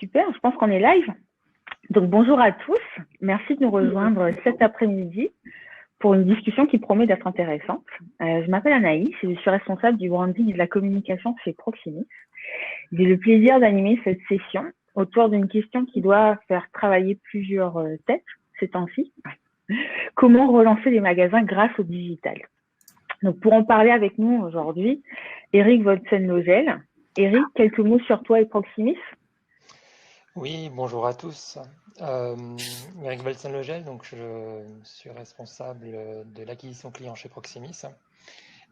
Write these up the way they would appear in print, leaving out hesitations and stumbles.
Super, je pense qu'on est live. Donc bonjour à tous, merci de nous rejoindre cet après-midi pour une discussion qui promet d'être intéressante. Je m'appelle Anaïs et je suis responsable du branding et de la communication chez Proximus. J'ai le plaisir d'animer cette session autour d'une question qui doit faire travailler plusieurs têtes ces temps-ci. Comment relancer les magasins grâce au digital? Donc pour en parler avec nous aujourd'hui, Eric Voltsen-Logel. Eric, quelques mots sur toi et Proximus? Oui, bonjour à tous. Eric Velsen-Logel, donc je suis responsable de l'acquisition client chez Proximus.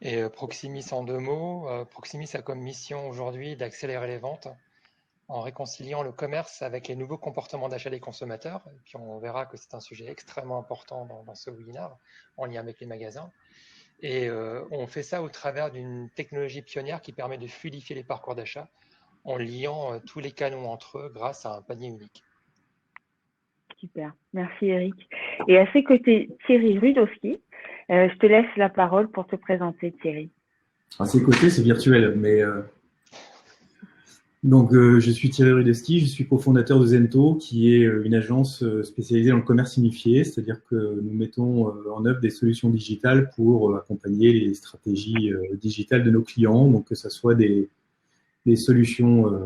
Et Proximus en deux mots, Proximus a comme mission aujourd'hui d'accélérer les ventes en réconciliant le commerce avec les nouveaux comportements d'achat des consommateurs. Et puis on verra que c'est un sujet extrêmement important dans ce webinaire en lien avec les magasins. Et on fait ça au travers d'une technologie pionnière qui permet de fluidifier les parcours d'achat en liant tous les canaux entre eux grâce à un panier unique. Super, merci Eric. Et à ses côtés, Thierry Rudowski. Je te laisse la parole pour te présenter, Thierry. À ses côtés, c'est virtuel, mais je suis Thierry Rudowski, je suis cofondateur de Zento, qui est une agence spécialisée dans le commerce unifié, c'est-à-dire que nous mettons en œuvre des solutions digitales pour accompagner les stratégies digitales de nos clients, donc que ce soit des solutions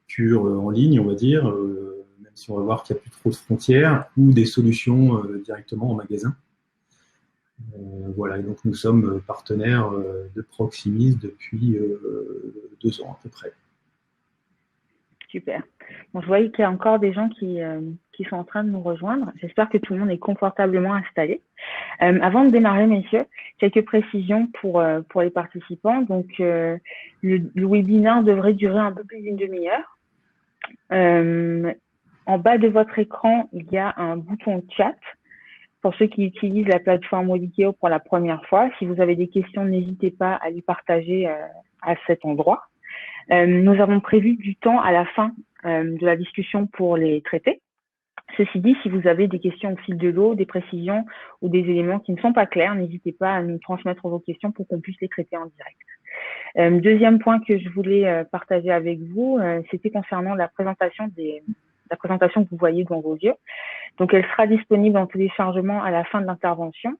pures en ligne, on va dire, même si on va voir qu'il n'y a plus trop de frontières, ou des solutions directement en magasin. Voilà, et donc nous sommes partenaires de Proximus depuis 2 ans à peu près. Super. Bon, je voyais qu'il y a encore des gens qui sont en train de nous rejoindre. J'espère que tout le monde est confortablement installé. Avant de démarrer, messieurs, quelques précisions pour les participants. Donc, le webinaire devrait durer un peu plus d'une demi-heure. En bas de votre écran, il y a un bouton chat. Pour ceux qui utilisent la plateforme Webikeo pour la première fois, si vous avez des questions, n'hésitez pas à les partager à cet endroit. Nous avons prévu du temps à la fin de la discussion pour les traiter. Ceci dit, si vous avez des questions au fil de l'eau, des précisions ou des éléments qui ne sont pas clairs, n'hésitez pas à nous transmettre vos questions pour qu'on puisse les traiter en direct. Deuxième point que je voulais partager avec vous, c'était concernant la présentation que vous voyez devant vos yeux. Donc, elle sera disponible en téléchargement à la fin de l'intervention,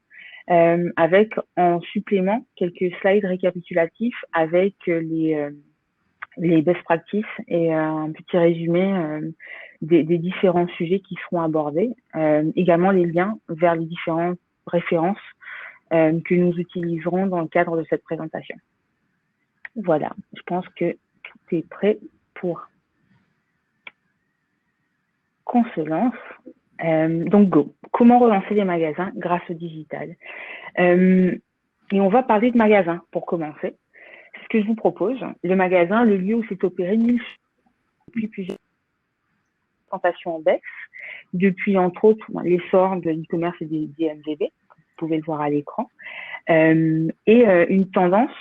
avec en supplément quelques slides récapitulatifs avec les best practices et un petit résumé des différents sujets qui seront abordés. Également les liens vers les différentes références que nous utiliserons dans le cadre de cette présentation. Voilà, je pense que tout est prêt pour qu'on se lance. Donc go. Comment relancer les magasins grâce au digital? Et on va parler de magasins pour commencer. C'est ce que je vous propose. Le magasin, le lieu où s'est opéré depuis plusieurs présentations en baisse, depuis entre autres l'essor de l'e-commerce et des MVB, vous pouvez le voir à l'écran, et une tendance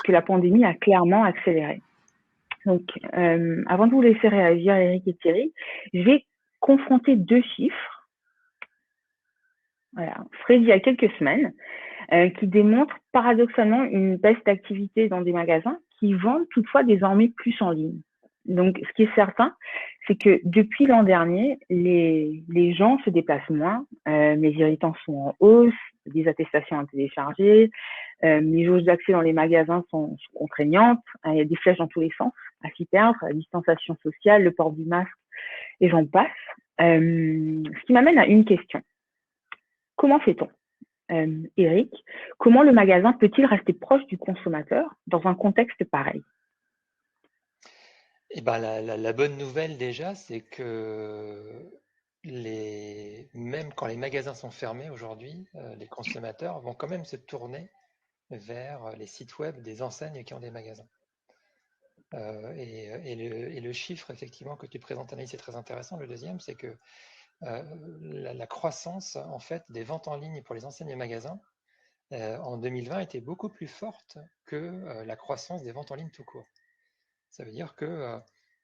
que la pandémie a clairement accélérée. Donc, avant de vous laisser réagir, Eric et Thierry, je vais confronter deux chiffres, voilà, frais d'il y a quelques semaines, qui démontrent paradoxalement une baisse d'activité dans des magasins qui vendent toutefois désormais plus en ligne. Donc, ce qui est certain, c'est que depuis l'an dernier, les gens se déplacent moins, les irritants sont en hausse, des attestations à télécharger, les jauges d'accès dans les magasins sont contraignantes, il y a des flèches dans tous les sens à s'y perdre, la distanciation sociale, le port du masque, et j'en passe. Ce qui m'amène à une question. Comment fait-on? Eric, comment le magasin peut-il rester proche du consommateur dans un contexte pareil? Eh ben, la bonne nouvelle déjà, c'est que même quand les magasins sont fermés aujourd'hui, les consommateurs vont quand même se tourner vers les sites web des enseignes qui ont des magasins. Et le chiffre effectivement que tu présentes, Anaïs, c'est très intéressant. Le deuxième, c'est que la croissance en fait des ventes en ligne pour les enseignes et magasins en 2020 était beaucoup plus forte que la croissance des ventes en ligne tout court. Ça veut dire que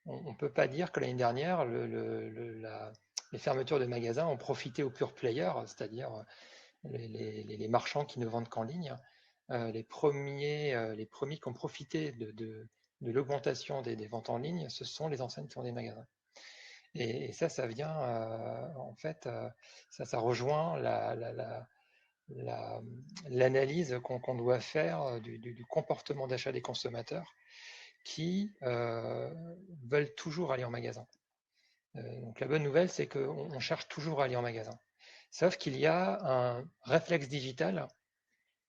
on ne peut pas dire que l'année dernière, les fermetures de magasins ont profité aux pure players, c'est-à-dire les marchands qui ne vendent qu'en ligne. Les premiers qui ont profité l'augmentation des ventes en ligne, ce sont les enseignes qui ont des magasins. Et ça vient, en fait, ça rejoint l'analyse qu'on doit faire du comportement d'achat des consommateurs qui veulent toujours aller en magasin. Donc la bonne nouvelle, c'est qu'on cherche toujours à aller en magasin. Sauf qu'il y a un réflexe digital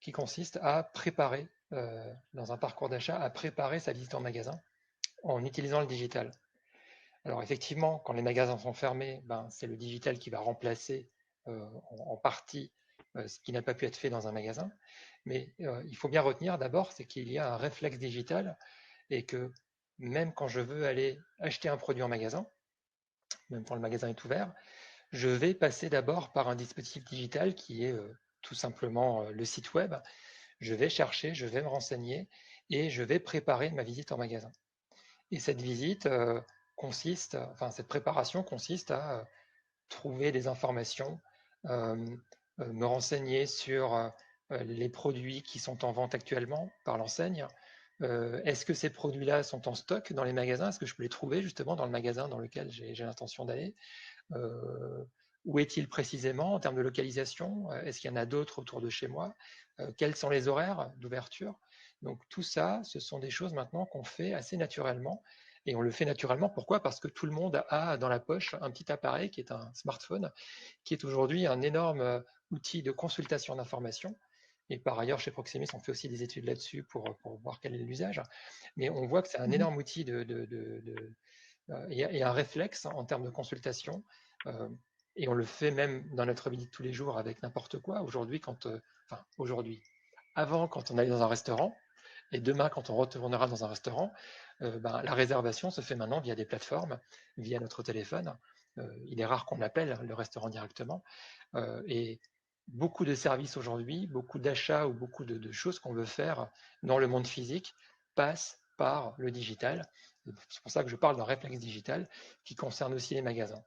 qui consiste à préparer, dans un parcours d'achat, à préparer sa visite en magasin en utilisant le digital. Alors effectivement, quand les magasins sont fermés, c'est le digital qui va remplacer en partie ce qui n'a pas pu être fait dans un magasin. Mais il faut bien retenir d'abord, c'est qu'il y a un réflexe digital et que même quand je veux aller acheter un produit en magasin, même quand le magasin est ouvert, je vais passer d'abord par un dispositif digital qui est tout simplement le site web. Je vais chercher, je vais me renseigner et je vais préparer ma visite en magasin. Et cette visite cette préparation consiste à trouver des informations, me renseigner sur les produits qui sont en vente actuellement par l'enseigne. Est-ce que ces produits-là sont en stock dans les magasins? Est-ce que je peux les trouver justement dans le magasin dans lequel j'ai l'intention d'aller? Où est-il précisément en termes de localisation? Est-ce qu'il y en a d'autres autour de chez moi? Quels sont les horaires d'ouverture? Donc tout ça, ce sont des choses maintenant qu'on fait assez naturellement. Et on le fait naturellement, pourquoi? Parce que tout le monde a dans la poche un petit appareil qui est un smartphone, qui est aujourd'hui un énorme outil de consultation d'informations. Et par ailleurs, chez Proximus, on fait aussi des études là-dessus pour voir quel est l'usage. Mais on voit que c'est un énorme outil et un réflexe en termes de consultation. Et on le fait même dans notre vie de tous les jours avec n'importe quoi. Aujourd'hui, avant, quand on allait dans un restaurant, et demain, quand on retournera dans un restaurant, la réservation se fait maintenant via des plateformes, via notre téléphone. Il est rare qu'on appelle le restaurant directement. Et beaucoup de services aujourd'hui, beaucoup d'achats ou beaucoup de choses qu'on veut faire dans le monde physique passent par le digital. C'est pour ça que je parle d'un réflexe digital qui concerne aussi les magasins.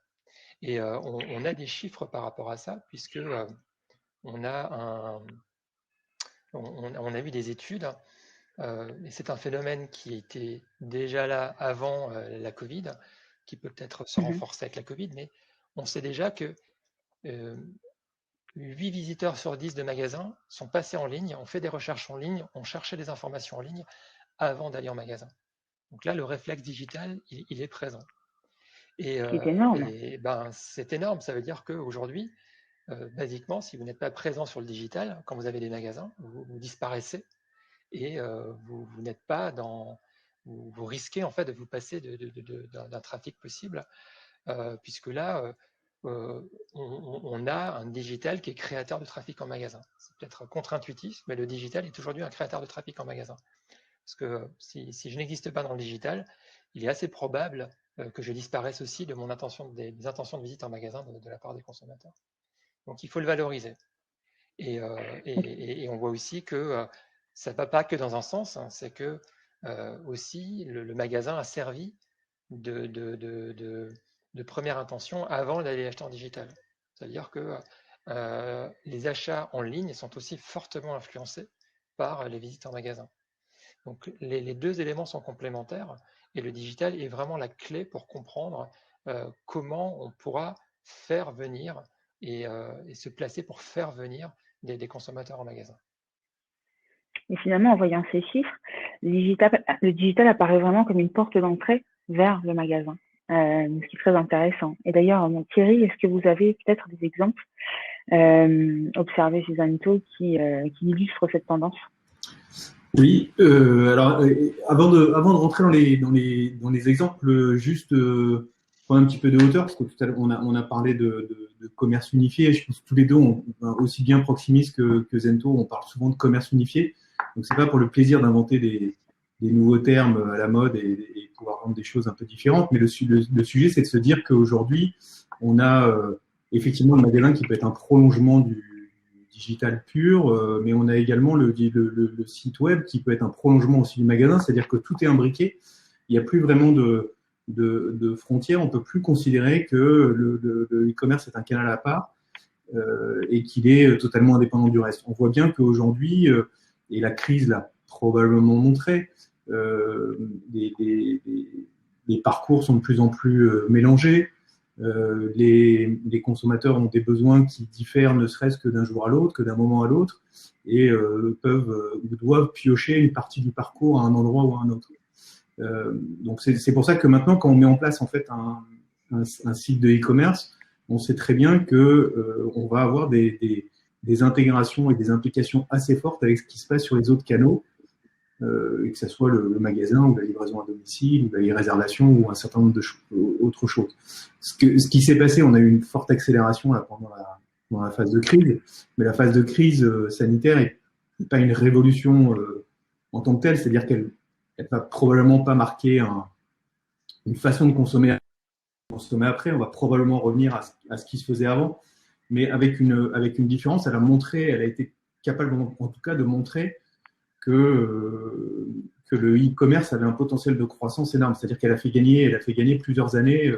Et on a des chiffres par rapport à ça, puisque on a vu des études, et c'est un phénomène qui était déjà là avant la Covid, qui peut peut-être se renforcer avec la Covid, mais on sait déjà que 8 visiteurs sur 10 de magasins sont passés en ligne, ont fait des recherches en ligne, ont cherché des informations en ligne avant d'aller en magasin. Donc là, le réflexe digital, il est présent. C'est énorme. C'est énorme. Ça veut dire qu'aujourd'hui, basiquement, si vous n'êtes pas présent sur le digital, quand vous avez des magasins, vous disparaissez et vous n'êtes pas dans. Vous risquez en fait de vous passer d'un trafic possible, puisque là, on a un digital qui est créateur de trafic en magasin. C'est peut-être contre-intuitif, mais le digital est aujourd'hui un créateur de trafic en magasin. Parce que si je n'existe pas dans le digital, il est assez probable que je disparaisse aussi de des intentions de visite en magasin de la part des consommateurs. Donc il faut le valoriser. Et on voit aussi que ça ne va pas que dans un sens, hein, c'est que aussi le magasin a servi de première intention avant d'aller acheter en digital. C'est-à-dire que les achats en ligne sont aussi fortement influencés par les visites en magasin. Donc les deux éléments sont complémentaires et le digital est vraiment la clé pour comprendre comment on pourra faire venir et se placer pour faire venir des consommateurs en magasin. Et finalement, en voyant ces chiffres, le digital apparaît vraiment comme une porte d'entrée vers le magasin, ce qui est très intéressant. Et d'ailleurs, Thierry, est-ce que vous avez peut-être des exemples observés chez Zanto qui illustrent cette tendance? Oui, alors avant de rentrer dans les exemples, juste prendre un petit peu de hauteur, parce que tout à l'heure on a parlé de commerce unifié. Je pense que tous les deux, aussi bien Proximus que Zento, on parle souvent de commerce unifié. Donc c'est pas pour le plaisir d'inventer des nouveaux termes à la mode et pouvoir rendre des choses un peu différentes, mais le sujet c'est de se dire qu'aujourd'hui on a effectivement le magasin qui peut être un prolongement du digital pur, mais on a également le site web qui peut être un prolongement aussi du magasin, c'est-à-dire que tout est imbriqué. Il n'y a plus vraiment de frontières. On ne peut plus considérer que le e-commerce est un canal à part et qu'il est totalement indépendant du reste. On voit bien qu'aujourd'hui, et la crise l'a probablement montré, les parcours sont de plus en plus mélangés. Les consommateurs ont des besoins qui diffèrent ne serait-ce que d'un jour à l'autre, que d'un moment à l'autre, et peuvent ou doivent piocher une partie du parcours à un endroit ou à un autre. Donc c'est pour ça que maintenant, quand on met en place en fait un site de e-commerce, on sait très bien que on va avoir des intégrations et des implications assez fortes avec ce qui se passe sur les autres canaux, et que ce soit le magasin ou la livraison à domicile ou la réservation ou un certain nombre d'autres choses. Ce qui s'est passé, on a eu une forte accélération là, pendant la phase de crise, mais la phase de crise sanitaire n'est pas une révolution en tant que telle, c'est-à-dire qu'elle va probablement pas marquer une façon de consommer après, on va probablement revenir à ce qui se faisait avant, mais avec une différence. Elle a été capable en tout cas de montrer que le e-commerce avait un potentiel de croissance énorme, c'est-à-dire qu'elle a fait gagner plusieurs années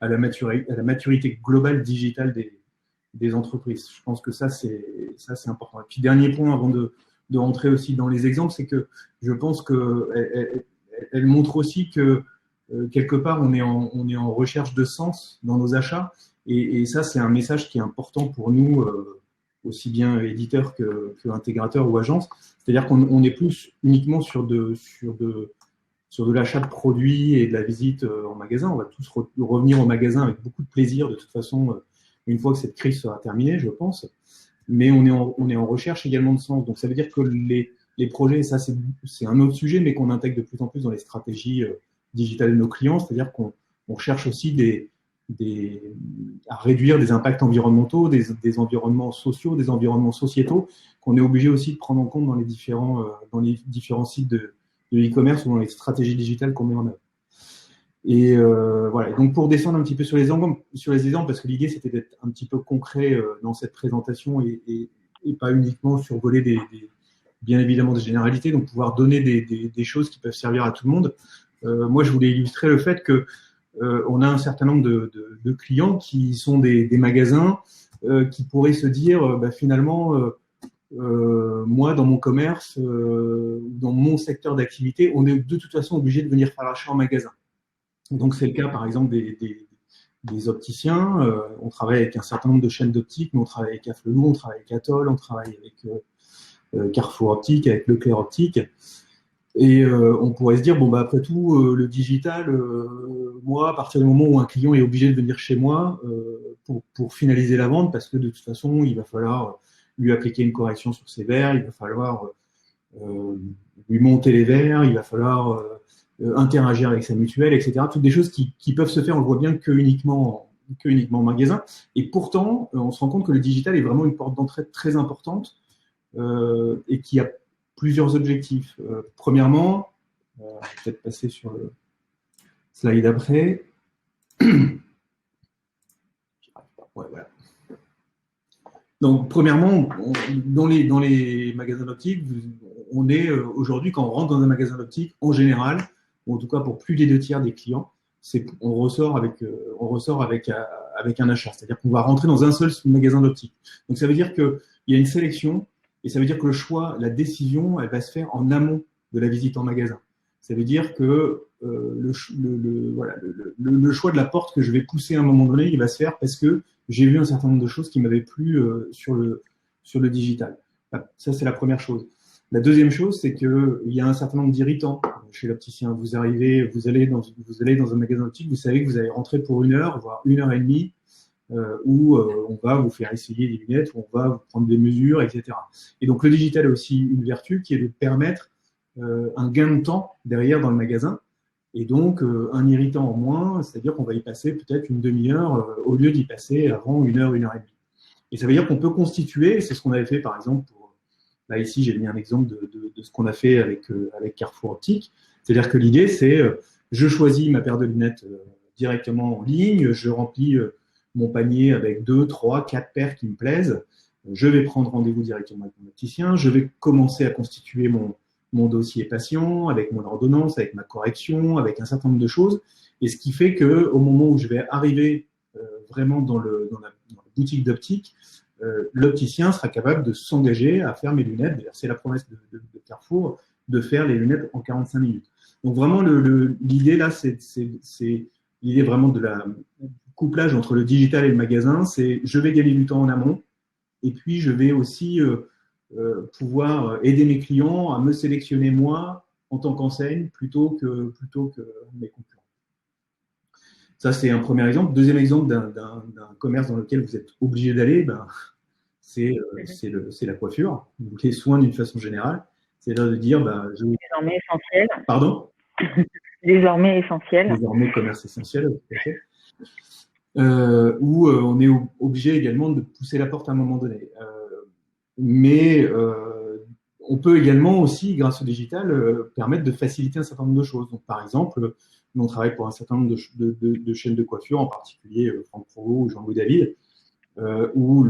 à la maturité globale digitale des entreprises. Je pense que ça c'est important. Et puis dernier point avant de rentrer aussi dans les exemples, c'est que je pense qu'elle montre aussi que quelque part on est en recherche de sens dans nos achats, et ça c'est un message qui est important pour nous, aussi bien éditeurs que intégrateurs ou agences. C'est-à-dire qu'on est plus uniquement sur de l'achat de produits et de la visite en magasin. On va tous revenir au magasin avec beaucoup de plaisir de toute façon une fois que cette crise sera terminée, je pense. Mais on est en recherche également de sens. Donc ça veut dire que les projets, ça c'est un autre sujet, mais qu'on intègre de plus en plus dans les stratégies digitales de nos clients. C'est-à-dire qu'on cherche aussi à réduire des impacts environnementaux, des environnements sociaux, des environnements sociétaux, qu'on est obligé aussi de prendre en compte dans les différents sites de e-commerce ou dans les stratégies digitales qu'on met en œuvre. Et voilà. Donc pour descendre un petit peu sur les exemples, parce que l'idée c'était d'être un petit peu concret dans cette présentation et pas uniquement survoler bien évidemment des généralités, donc pouvoir donner des choses qui peuvent servir à tout le monde. Moi, je voulais illustrer le fait que on a un certain nombre de clients qui sont des magasins qui pourraient se dire finalement moi dans mon commerce, dans mon secteur d'activité, on est de toute façon obligé de venir faire l'achat en magasin. Donc c'est le cas par exemple des opticiens. On travaille avec un certain nombre de chaînes d'optiques, mais on travaille avec Afflelou, on travaille avec Atoll, on travaille avec Carrefour Optique, avec Leclerc Optique. Et on pourrait se dire, après tout, le digital, moi, à partir du moment où un client est obligé de venir chez moi pour finaliser la vente, parce que de toute façon, il va falloir lui appliquer une correction sur ses verres, il va falloir lui monter les verres, il va falloir interagir avec sa mutuelle, etc. Toutes des choses qui peuvent se faire, on le voit bien, que uniquement en magasin. Et pourtant, on se rend compte que le digital est vraiment une porte d'entrée très importante et qui a plusieurs objectifs. Premièrement, je vais peut-être passer sur le slide après. Voilà. Donc, premièrement, dans les magasins d'optique, on est aujourd'hui, quand on rentre dans un magasin d'optique, en général, ou en tout cas pour plus des 2/3 des clients, on ressort avec un achat. C'est-à-dire qu'on va rentrer dans un seul magasin d'optique. Donc, ça veut dire qu'il y a une sélection. Et ça veut dire que le choix, la décision, elle va se faire en amont de la visite en magasin. Ça veut dire que le choix de la porte que je vais pousser à un moment donné, il va se faire parce que j'ai vu un certain nombre de choses qui m'avaient plu sur le digital. Ça, c'est la première chose. La deuxième chose, c'est qu'il y a un certain nombre d'irritants chez l'opticien. Vous allez dans un magasin optique, vous savez que vous allez rentrer pour 1 heure, voire 1 heure et demie, où on va vous faire essayer des lunettes, où on va vous prendre des mesures, etc. Et donc le digital a aussi une vertu qui est de permettre un gain de temps derrière dans le magasin, et donc un irritant en moins, c'est-à-dire qu'on va y passer peut-être une demi-heure au lieu d'y passer avant 1 heure, 1 heure et demie. Et ça veut dire qu'on peut constituer, c'est ce qu'on avait fait par exemple là ici j'ai mis un exemple de ce qu'on a fait avec Carrefour Optique, c'est-à-dire que l'idée c'est je choisis ma paire de lunettes directement en ligne, je remplis mon panier avec 2, 3, 4 paires qui me plaisent. Je vais prendre rendez-vous directement avec mon opticien. Je vais commencer à constituer mon dossier patient avec mon ordonnance, avec ma correction, avec un certain nombre de choses. Et ce qui fait qu'au moment où je vais arriver vraiment dans la boutique d'optique, l'opticien sera capable de s'engager à faire mes lunettes. D'ailleurs, c'est la promesse de Carrefour. de faire les lunettes en 45 minutes. Donc vraiment, l'idée là, c'est l'idée vraiment de la couplage entre le digital et le magasin. C'est je vais gagner du temps en amont et puis je vais aussi pouvoir aider mes clients à me sélectionner moi en tant qu'enseigne plutôt que mes concurrents. Ça, c'est un premier exemple. Deuxième exemple d'un commerce dans lequel vous êtes obligé d'aller, c'est la coiffure, donc les soins d'une façon générale. C'est-à-dire de dire, désormais essentiel. Pardon ? Désormais essentiel. Désormais commerce essentiel, tout à fait. Où on est obligé également de pousser la porte à un moment donné. Mais on peut également aussi, grâce au digital, permettre de faciliter un certain nombre de choses. Donc, par exemple, nous, on travaille pour un certain nombre de chaînes de coiffure, en particulier Franck Provost ou Jean-Louis David, où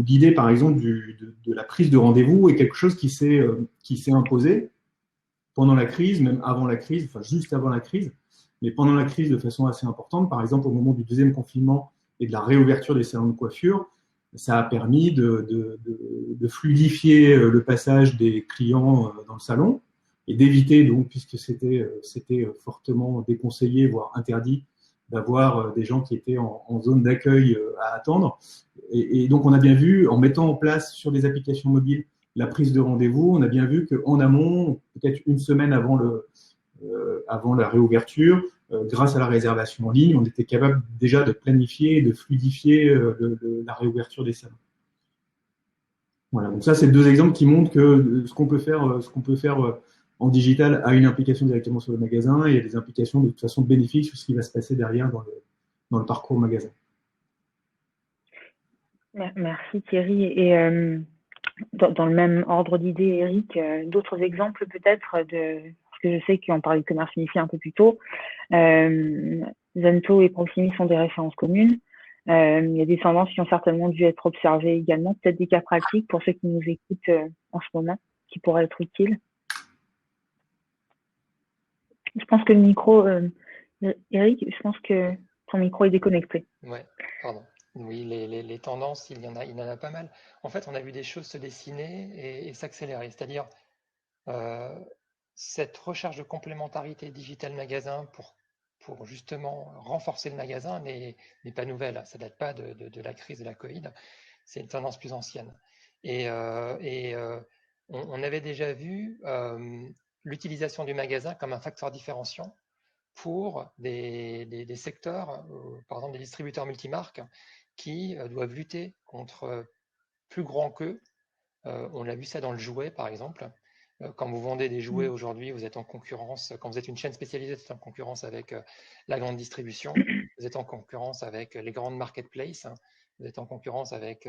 l'idée, par exemple, de la prise de rendez-vous est quelque chose qui s'est imposé pendant la crise, même avant la crise, enfin juste avant la crise, mais pendant la crise de façon assez importante. Par exemple, au moment du deuxième confinement et de la réouverture des salons de coiffure, ça a permis de fluidifier le passage des clients dans le salon et d'éviter, donc, puisque c'était fortement déconseillé, voire interdit, d'avoir des gens qui étaient en zone d'accueil à attendre. Et donc, on a bien vu, en mettant en place sur des applications mobiles la prise de rendez-vous, on a bien vu qu'en amont, peut-être une semaine avant la réouverture, grâce à la réservation en ligne, on était capable déjà de planifier et de fluidifier la réouverture des salons. Voilà, donc ça, c'est deux exemples qui montrent que ce qu'on peut faire en digital a une implication directement sur le magasin et il y a des implications de toute façon bénéfiques sur ce qui va se passer derrière dans le parcours magasin. Merci Thierry. Et dans le même ordre d'idée, Eric, d'autres exemples peut-être parce que je sais qu'on parlait de commerce unifié un peu plus tôt. Zento et Proximi sont des références communes. Il y a des tendances qui ont certainement dû être observées également, peut-être des cas pratiques pour ceux qui nous écoutent en ce moment, qui pourraient être utiles. Je pense que le micro, Eric, je pense que ton micro est déconnecté. Ouais, pardon. Oui, les tendances, il y en a pas mal. En fait, on a vu des choses se dessiner et s'accélérer. C'est-à-dire cette recherche de complémentarité digital magasin pour justement renforcer le magasin n'est pas nouvelle. Ça date pas de la crise de la Covid. C'est une tendance plus ancienne. Et on avait déjà vu l'utilisation du magasin comme un facteur différenciant pour des secteurs, par exemple des distributeurs multimarques, qui doivent lutter contre plus grands qu'eux. On a vu ça dans le jouet, par exemple. Quand vous vendez des jouets aujourd'hui, vous êtes en concurrence. Quand vous êtes une chaîne spécialisée, vous êtes en concurrence avec la grande distribution. Vous êtes en concurrence avec les grandes marketplaces. Vous êtes en concurrence avec,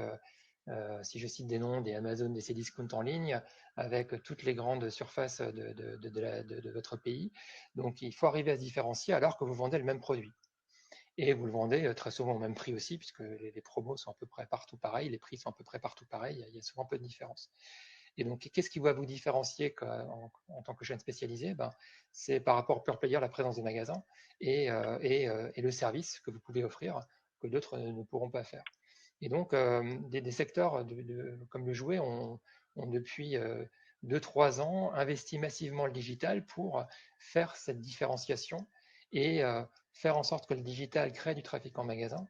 si je cite des noms, des Amazon, des Cdiscount en ligne, avec toutes les grandes surfaces de votre pays. Donc, il faut arriver à se différencier alors que vous vendez le même produit. Et vous le vendez très souvent au même prix aussi, puisque les promos sont à peu près partout pareils, les prix sont à peu près partout pareils, il y a souvent peu de différence. Et donc, qu'est-ce qui va vous différencier en tant que chaîne spécialisée? C'est par rapport au pure player, la présence des magasins et le service que vous pouvez offrir que d'autres ne pourront pas faire. Et donc, des secteurs comme le jouet ont depuis 2-3 ans investi massivement le digital pour faire cette différenciation et faire en sorte que le digital crée du trafic en magasin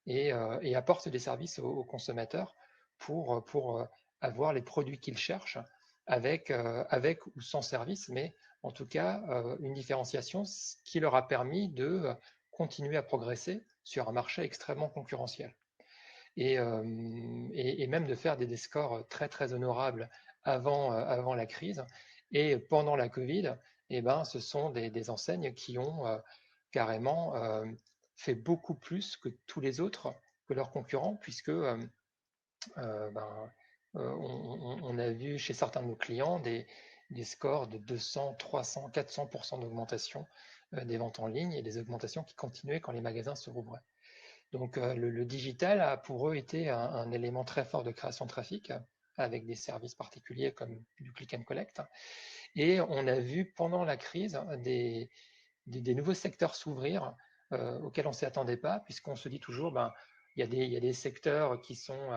et apporte des services aux consommateurs pour avoir les produits qu'ils cherchent avec ou sans service, mais en tout cas une différenciation qui leur a permis de continuer à progresser sur un marché extrêmement concurrentiel. Et même de faire des scores très très honorables avant la crise. Et pendant la Covid, ce sont des enseignes qui ont carrément fait beaucoup plus que tous les autres, que leurs concurrents, puisque on a vu chez certains de nos clients des scores de 200, 300, 400% d'augmentation des ventes en ligne et des augmentations qui continuaient quand les magasins se rouvraient. Donc le digital a pour eux été un élément très fort de création de trafic avec des services particuliers comme du click and collect. Et on a vu pendant la crise des nouveaux secteurs s'ouvrir auxquels on ne s'y attendait pas, puisqu'on se dit toujours, il y a des secteurs qui sont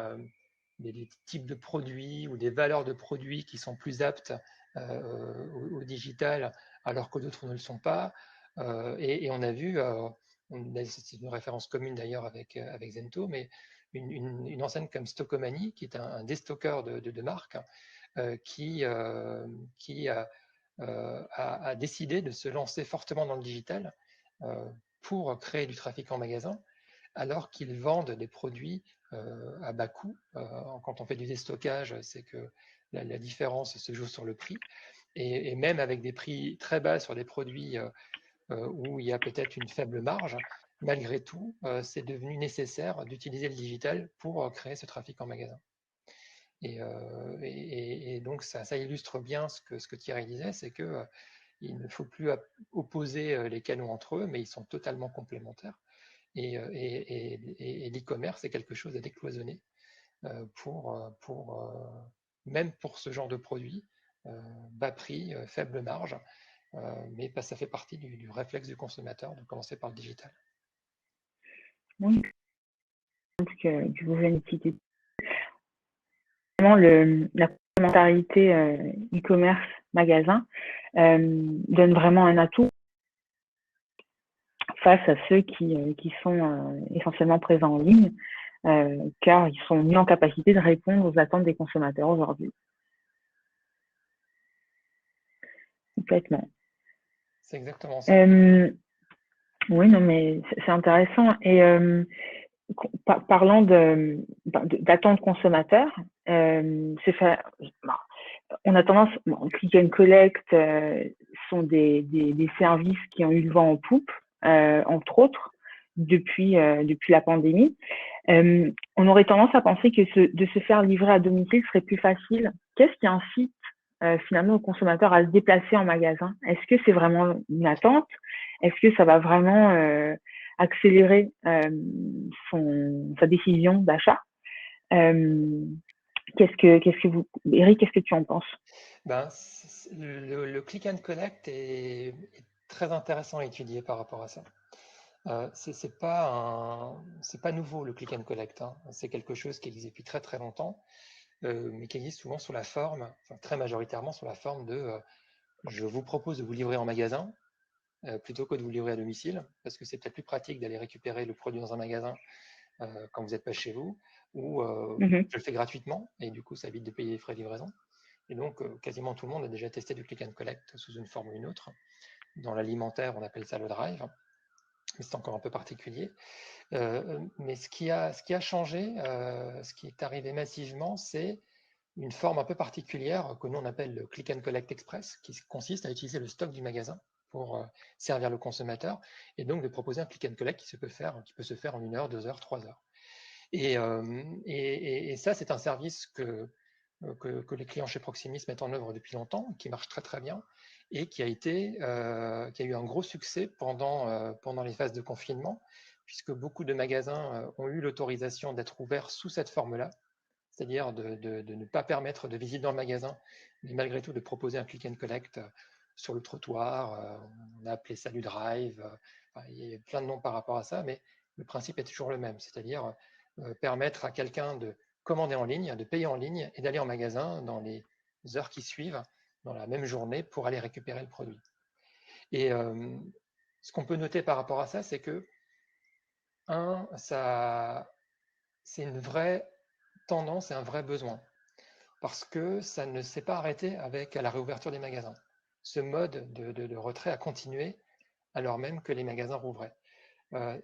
des types de produits ou des valeurs de produits qui sont plus aptes au digital, alors que d'autres ne le sont pas. Et on a vu, c'est une référence commune d'ailleurs avec Zento, mais une enseigne comme Stockomanie, qui est un déstockeur de marques, qui a décidé de se lancer fortement dans le digital pour créer du trafic en magasin, alors qu'ils vendent des produits à bas coût. Quand on fait du déstockage, c'est que la différence se joue sur le prix. Et même avec des prix très bas sur des produits où il y a peut-être une faible marge, malgré tout, c'est devenu nécessaire d'utiliser le digital pour créer ce trafic en magasin. Et donc ça illustre bien ce que Thierry disait, c'est que il ne faut plus opposer les canaux entre eux, mais ils sont totalement complémentaires. Et l'e-commerce est quelque chose à décloisonner même pour ce genre de produit, bas prix, faible marge, mais ça fait partie du réflexe du consommateur de commencer par le digital. Oui, que vous avez cité. La complémentarité e-commerce magasin donne vraiment un atout face à ceux qui sont essentiellement présents en ligne, car ils sont mis en capacité de répondre aux attentes des consommateurs aujourd'hui. Complètement. C'est exactement ça. Oui, non, mais c'est intéressant. Et parlant d'attente consommateur, on a tendance, click and collect sont des services qui ont eu le vent en poupe, entre autres, depuis la pandémie. On aurait tendance à penser que de se faire livrer à domicile serait plus facile. Qu'est-ce qui incite finalement le consommateur à se déplacer en magasin? Est-ce que c'est vraiment une attente? Est-ce que ça va vraiment accélérer sa décision d'achat? Eric, qu'est-ce que tu en penses? Le click and collect est très intéressant à étudier par rapport à ça. C'est pas nouveau le click and collect, hein. C'est quelque chose qui existe depuis très très longtemps, mais qui existe souvent sous la forme, enfin, très majoritairement sous la forme de je vous propose de vous livrer en magasin plutôt que de vous livrer à domicile, parce que c'est peut-être plus pratique d'aller récupérer le produit dans un magasin quand vous n'êtes pas chez vous, ou je le fais gratuitement, et du coup ça évite de payer les frais de livraison. Et donc quasiment tout le monde a déjà testé du click and collect sous une forme ou une autre. Dans l'alimentaire, on appelle ça le drive, mais c'est encore un peu particulier. Mais ce qui a changé, ce qui est arrivé massivement, c'est une forme un peu particulière que nous on appelle le click and collect express, qui consiste à utiliser le stock du magasin pour servir le consommateur, et donc de proposer un click and collect qui peut se faire en 1 heure, 2 heures, 3 heures. Et ça, c'est un service que les clients chez Proximis mettent en œuvre depuis longtemps, qui marche très très bien, et qui a eu un gros succès pendant les phases de confinement, puisque beaucoup de magasins ont eu l'autorisation d'être ouverts sous cette forme-là, c'est-à-dire de ne pas permettre de visite dans le magasin, mais malgré tout de proposer un click and collect sur le trottoir. On a appelé ça du drive. Il y a plein de noms par rapport à ça, mais le principe est toujours le même, c'est-à-dire permettre à quelqu'un de commander en ligne, de payer en ligne et d'aller en magasin dans les heures qui suivent, dans la même journée, pour aller récupérer le produit. Et ce qu'on peut noter par rapport à ça, c'est que, c'est une vraie tendance et un vrai besoin, parce que ça ne s'est pas arrêté avec la réouverture des magasins. Ce mode de retrait a continué alors même que les magasins rouvraient.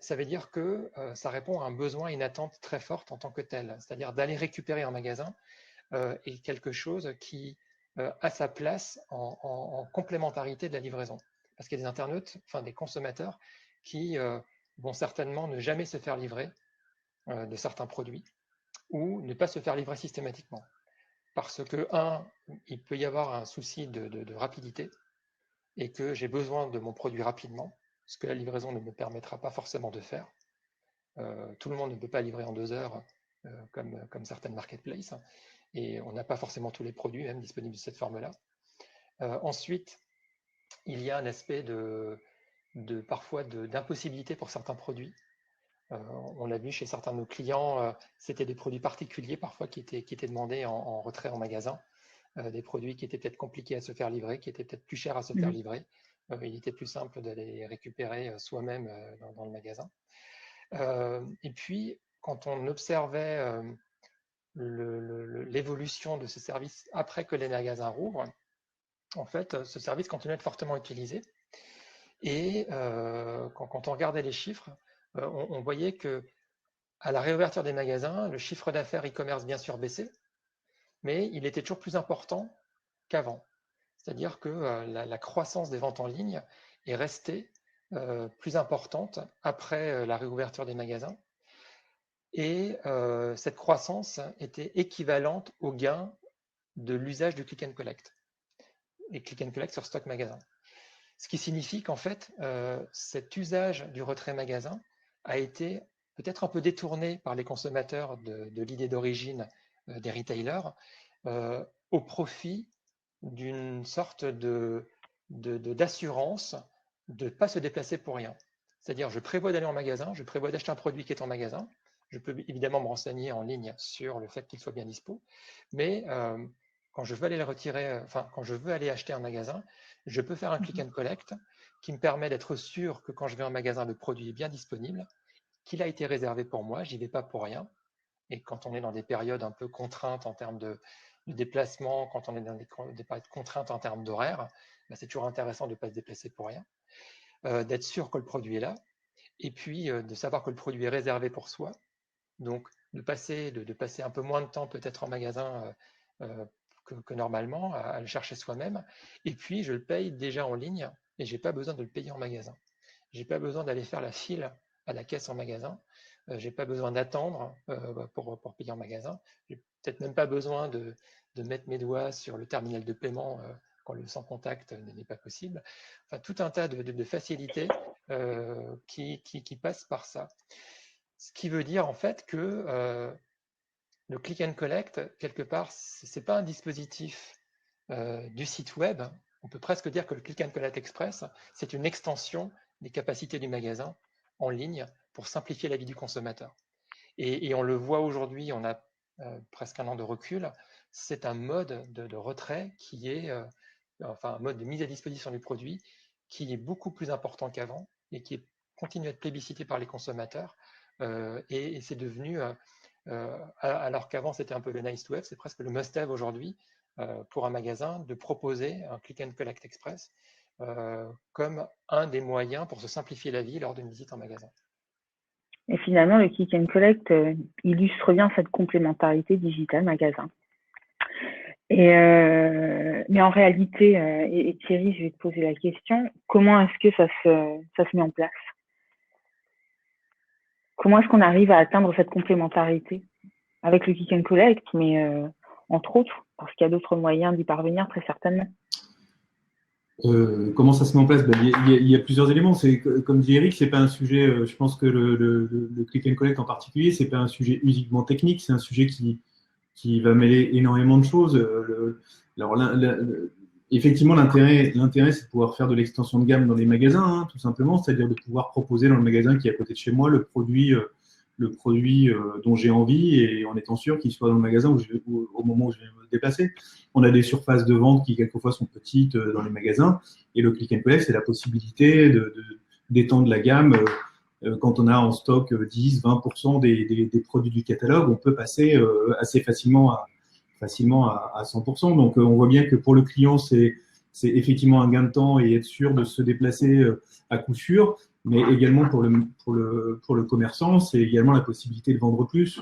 Ça veut dire que ça répond à un besoin, une attente très forte en tant que tel, c'est-à-dire d'aller récupérer un magasin est quelque chose qui a sa place en complémentarité de la livraison. Parce qu'il y a des internautes, enfin des consommateurs, qui vont certainement ne jamais se faire livrer de certains produits ou ne pas se faire livrer systématiquement. Parce que, il peut y avoir un souci de rapidité et que j'ai besoin de mon produit rapidement, ce que la livraison ne me permettra pas forcément de faire. Tout le monde ne peut pas livrer en 2 heures comme certaines marketplaces, et on n'a pas forcément tous les produits même disponibles de cette forme-là. Ensuite, il y a un aspect parfois d'impossibilité pour certains produits. On l'a vu chez certains de nos clients, c'était des produits particuliers parfois qui étaient demandés en retrait en magasin. des produits qui étaient peut-être compliqués à se faire livrer, qui étaient peut-être plus chers à se faire livrer. Il était plus simple de les récupérer soi-même dans le magasin. Et puis, quand on observait l'évolution de ce service après que les magasins rouvrent, en fait, ce service continuait d'être fortement utilisé. Et quand on regardait les chiffres, on voyait que à la réouverture des magasins, le chiffre d'affaires e-commerce bien sûr baissait, mais il était toujours plus important qu'avant. C'est-à-dire que la croissance des ventes en ligne est restée plus importante après la réouverture des magasins. Et cette croissance était équivalente au gain de l'usage du click and collect. Et click and collect sur stock magasin. Ce qui signifie qu'en fait, cet usage du retrait magasin a été peut-être un peu détourné par les consommateurs de l'idée d'origine des retailers au profit d'une sorte d'assurance de ne pas se déplacer pour rien. C'est-à-dire, je prévois d'aller en magasin, je prévois d'acheter un produit qui est en magasin, je peux évidemment me renseigner en ligne sur le fait qu'il soit bien dispo, mais quand je veux aller le retirer, quand je veux aller acheter un magasin, je peux faire un click and collect qui me permet d'être sûr que quand je vais en magasin, le produit est bien disponible, qu'il a été réservé pour moi, j'y vais pas pour rien. Et quand on est dans des périodes un peu contraintes en termes de déplacement, quand on est dans des périodes contraintes en termes d'horaire, c'est toujours intéressant de ne pas se déplacer pour rien, d'être sûr que le produit est là, et puis de savoir que le produit est réservé pour soi, donc de passer un peu moins de temps peut-être en magasin que normalement, à le chercher soi-même, et puis je le paye déjà en ligne, et je n'ai pas besoin de le payer en magasin. Je n'ai pas besoin d'aller faire la file à la caisse en magasin, je n'ai pas besoin d'attendre pour payer en magasin, je n'ai peut-être même pas besoin de mettre mes doigts sur le terminal de paiement quand le sans contact n'est pas possible. Enfin, tout un tas de facilités qui passent par ça. Ce qui veut dire en fait que le click and collect, quelque part, ce n'est pas un dispositif du site web. On peut presque dire que le click and collect express, c'est une extension des capacités du magasin en ligne pour simplifier la vie du consommateur. Et on le voit aujourd'hui, on a presque un an de recul, c'est un mode de retrait qui est, un mode de mise à disposition du produit qui est beaucoup plus important qu'avant et qui continue à être plébiscité par les consommateurs. Et c'est devenu, alors qu'avant c'était un peu le nice to have, c'est presque le must have aujourd'hui pour un magasin de proposer un click and collect express comme un des moyens pour se simplifier la vie lors d'une visite en magasin. Et finalement, le click and collect illustre bien cette complémentarité digital magasin. Mais en réalité, et Thierry, je vais te poser la question, comment est-ce que ça se met en place? Comment est-ce qu'on arrive à atteindre cette complémentarité avec le click and collect, mais entre autres, parce qu'il y a d'autres moyens d'y parvenir très certainement? Comment ça se met en place? Il y a plusieurs éléments. Comme dit Eric, c'est pas un sujet. Je pense que le click and collect en particulier, c'est pas un sujet uniquement technique. C'est un sujet qui va mêler énormément de choses. Effectivement, l'intérêt, c'est de pouvoir faire de l'extension de gamme dans les magasins, hein, tout simplement. C'est-à-dire de pouvoir proposer dans le magasin qui est à côté de chez moi le produit dont j'ai envie et en étant sûr qu'il soit dans le magasin au moment où je vais me déplacer. On a des surfaces de vente qui quelquefois sont petites dans les magasins et le click and collect, c'est la possibilité d'étendre la gamme. Quand on a en stock 10-20% des produits du catalogue, on peut passer assez facilement à 100%. Donc on voit bien que pour le client, c'est effectivement un gain de temps et être sûr de se déplacer à coup sûr. Mais également pour le commerçant, c'est également la possibilité de vendre plus.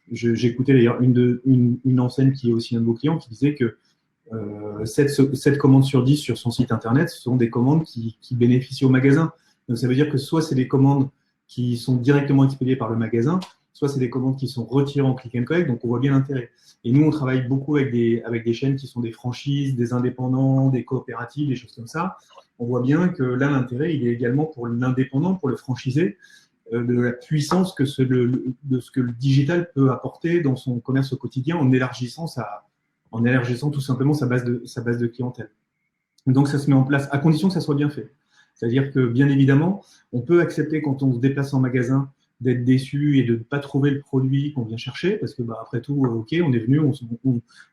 J'écoutais d'ailleurs une enseigne qui est aussi un de vos clients qui disait que 7 commandes sur 10 sur son site internet, ce sont des commandes qui bénéficient au magasin. Donc ça veut dire que soit c'est des commandes qui sont directement expédiées par le magasin, soit c'est des commandes qui sont retirées en click and collect, donc on voit bien l'intérêt. Et nous, on travaille beaucoup avec des chaînes qui sont des franchises, des indépendants, des coopératives, des choses comme ça. On voit bien que là, l'intérêt, il est également pour l'indépendant, pour le franchisé, de la puissance de ce que le digital peut apporter dans son commerce au quotidien en élargissant tout simplement sa base de clientèle. Donc, ça se met en place à condition que ça soit bien fait. C'est-à-dire que, bien évidemment, on peut accepter quand on se déplace en magasin d'être déçu et de ne pas trouver le produit qu'on vient chercher, parce que après tout, ok, on est venu,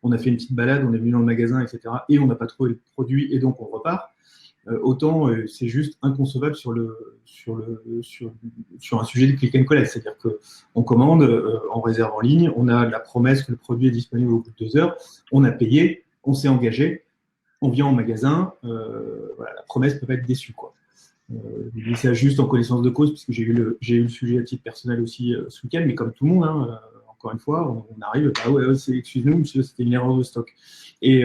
on a fait une petite balade, on est venu dans le magasin, etc., et on n'a pas trouvé le produit, et donc on repart. Autant c'est juste inconcevable sur un sujet de click and collect, c'est-à-dire qu'on commande, on réserve en ligne, on a la promesse que le produit est disponible au bout de 2 heures, on a payé, on s'est engagé, on vient en magasin, voilà, la promesse peut pas être déçue, quoi. Je dis ça juste en connaissance de cause, puisque j'ai eu le sujet à titre personnel aussi ce week-end, mais comme tout le monde, hein, encore une fois, on arrive, ah ouais, excuse-nous, monsieur, c'était une erreur de stock. Et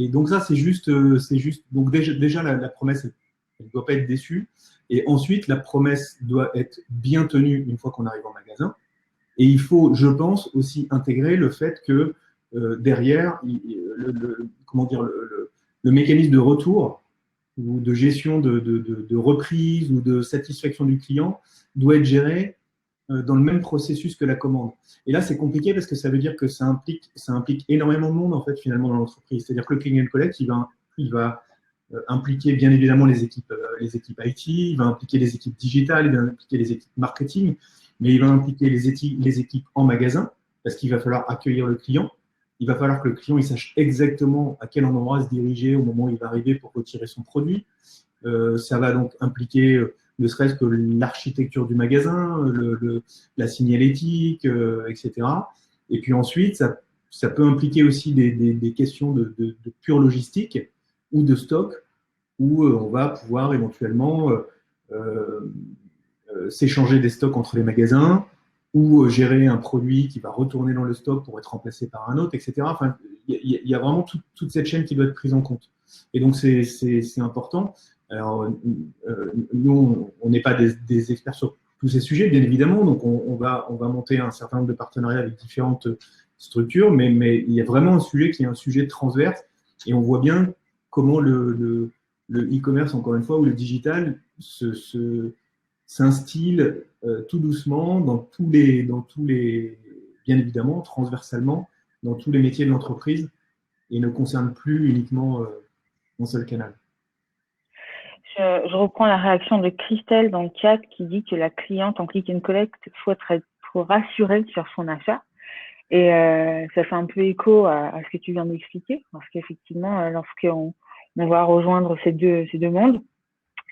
donc ça, c'est juste, donc déjà la promesse, elle ne doit pas être déçue. Et ensuite, la promesse doit être bien tenue une fois qu'on arrive en magasin. Et il faut, je pense, aussi intégrer le fait que derrière, comment dire, le mécanisme de retour ou de gestion de reprise ou de satisfaction du client doit être géré dans le même processus que la commande. Et là, c'est compliqué parce que ça veut dire que ça implique énormément de monde, en fait, finalement, dans l'entreprise. C'est-à-dire que le click and collect, il va impliquer, bien évidemment, les équipes IT, il va impliquer les équipes digitales, il va impliquer les équipes marketing, mais il va impliquer les équipes en magasin, parce qu'il va falloir accueillir le client. Il va falloir que le client il sache exactement à quel endroit se diriger au moment où il va arriver pour retirer son produit. Ça va donc impliquer ne serait-ce que l'architecture du magasin, la signalétique, etc. Et puis ensuite, ça peut impliquer aussi des questions de pure logistique ou de stock, où on va pouvoir éventuellement s'échanger des stocks entre les magasins, ou gérer un produit qui va retourner dans le stock pour être remplacé par un autre, etc. Enfin, il y a vraiment toute cette chaîne qui doit être prise en compte. Et donc, c'est important. Alors, nous, on n'est pas des experts sur tous ces sujets, bien évidemment, donc on va monter un certain nombre de partenariats avec différentes structures, mais il y a vraiment un sujet qui est un sujet transverse, et on voit bien comment le e-commerce, encore une fois, ou le digital s'instille tout doucement dans tous les, bien évidemment, transversalement, dans tous les métiers de l'entreprise, et ne concerne plus uniquement un seul canal. Je reprends la réaction de Christelle dans le chat qui dit que la cliente en click and collect souhaiterait être rassurée sur son achat. Et ça fait un peu écho à ce que tu viens d'expliquer, parce qu'effectivement, lorsqu'on va rejoindre ces deux mondes,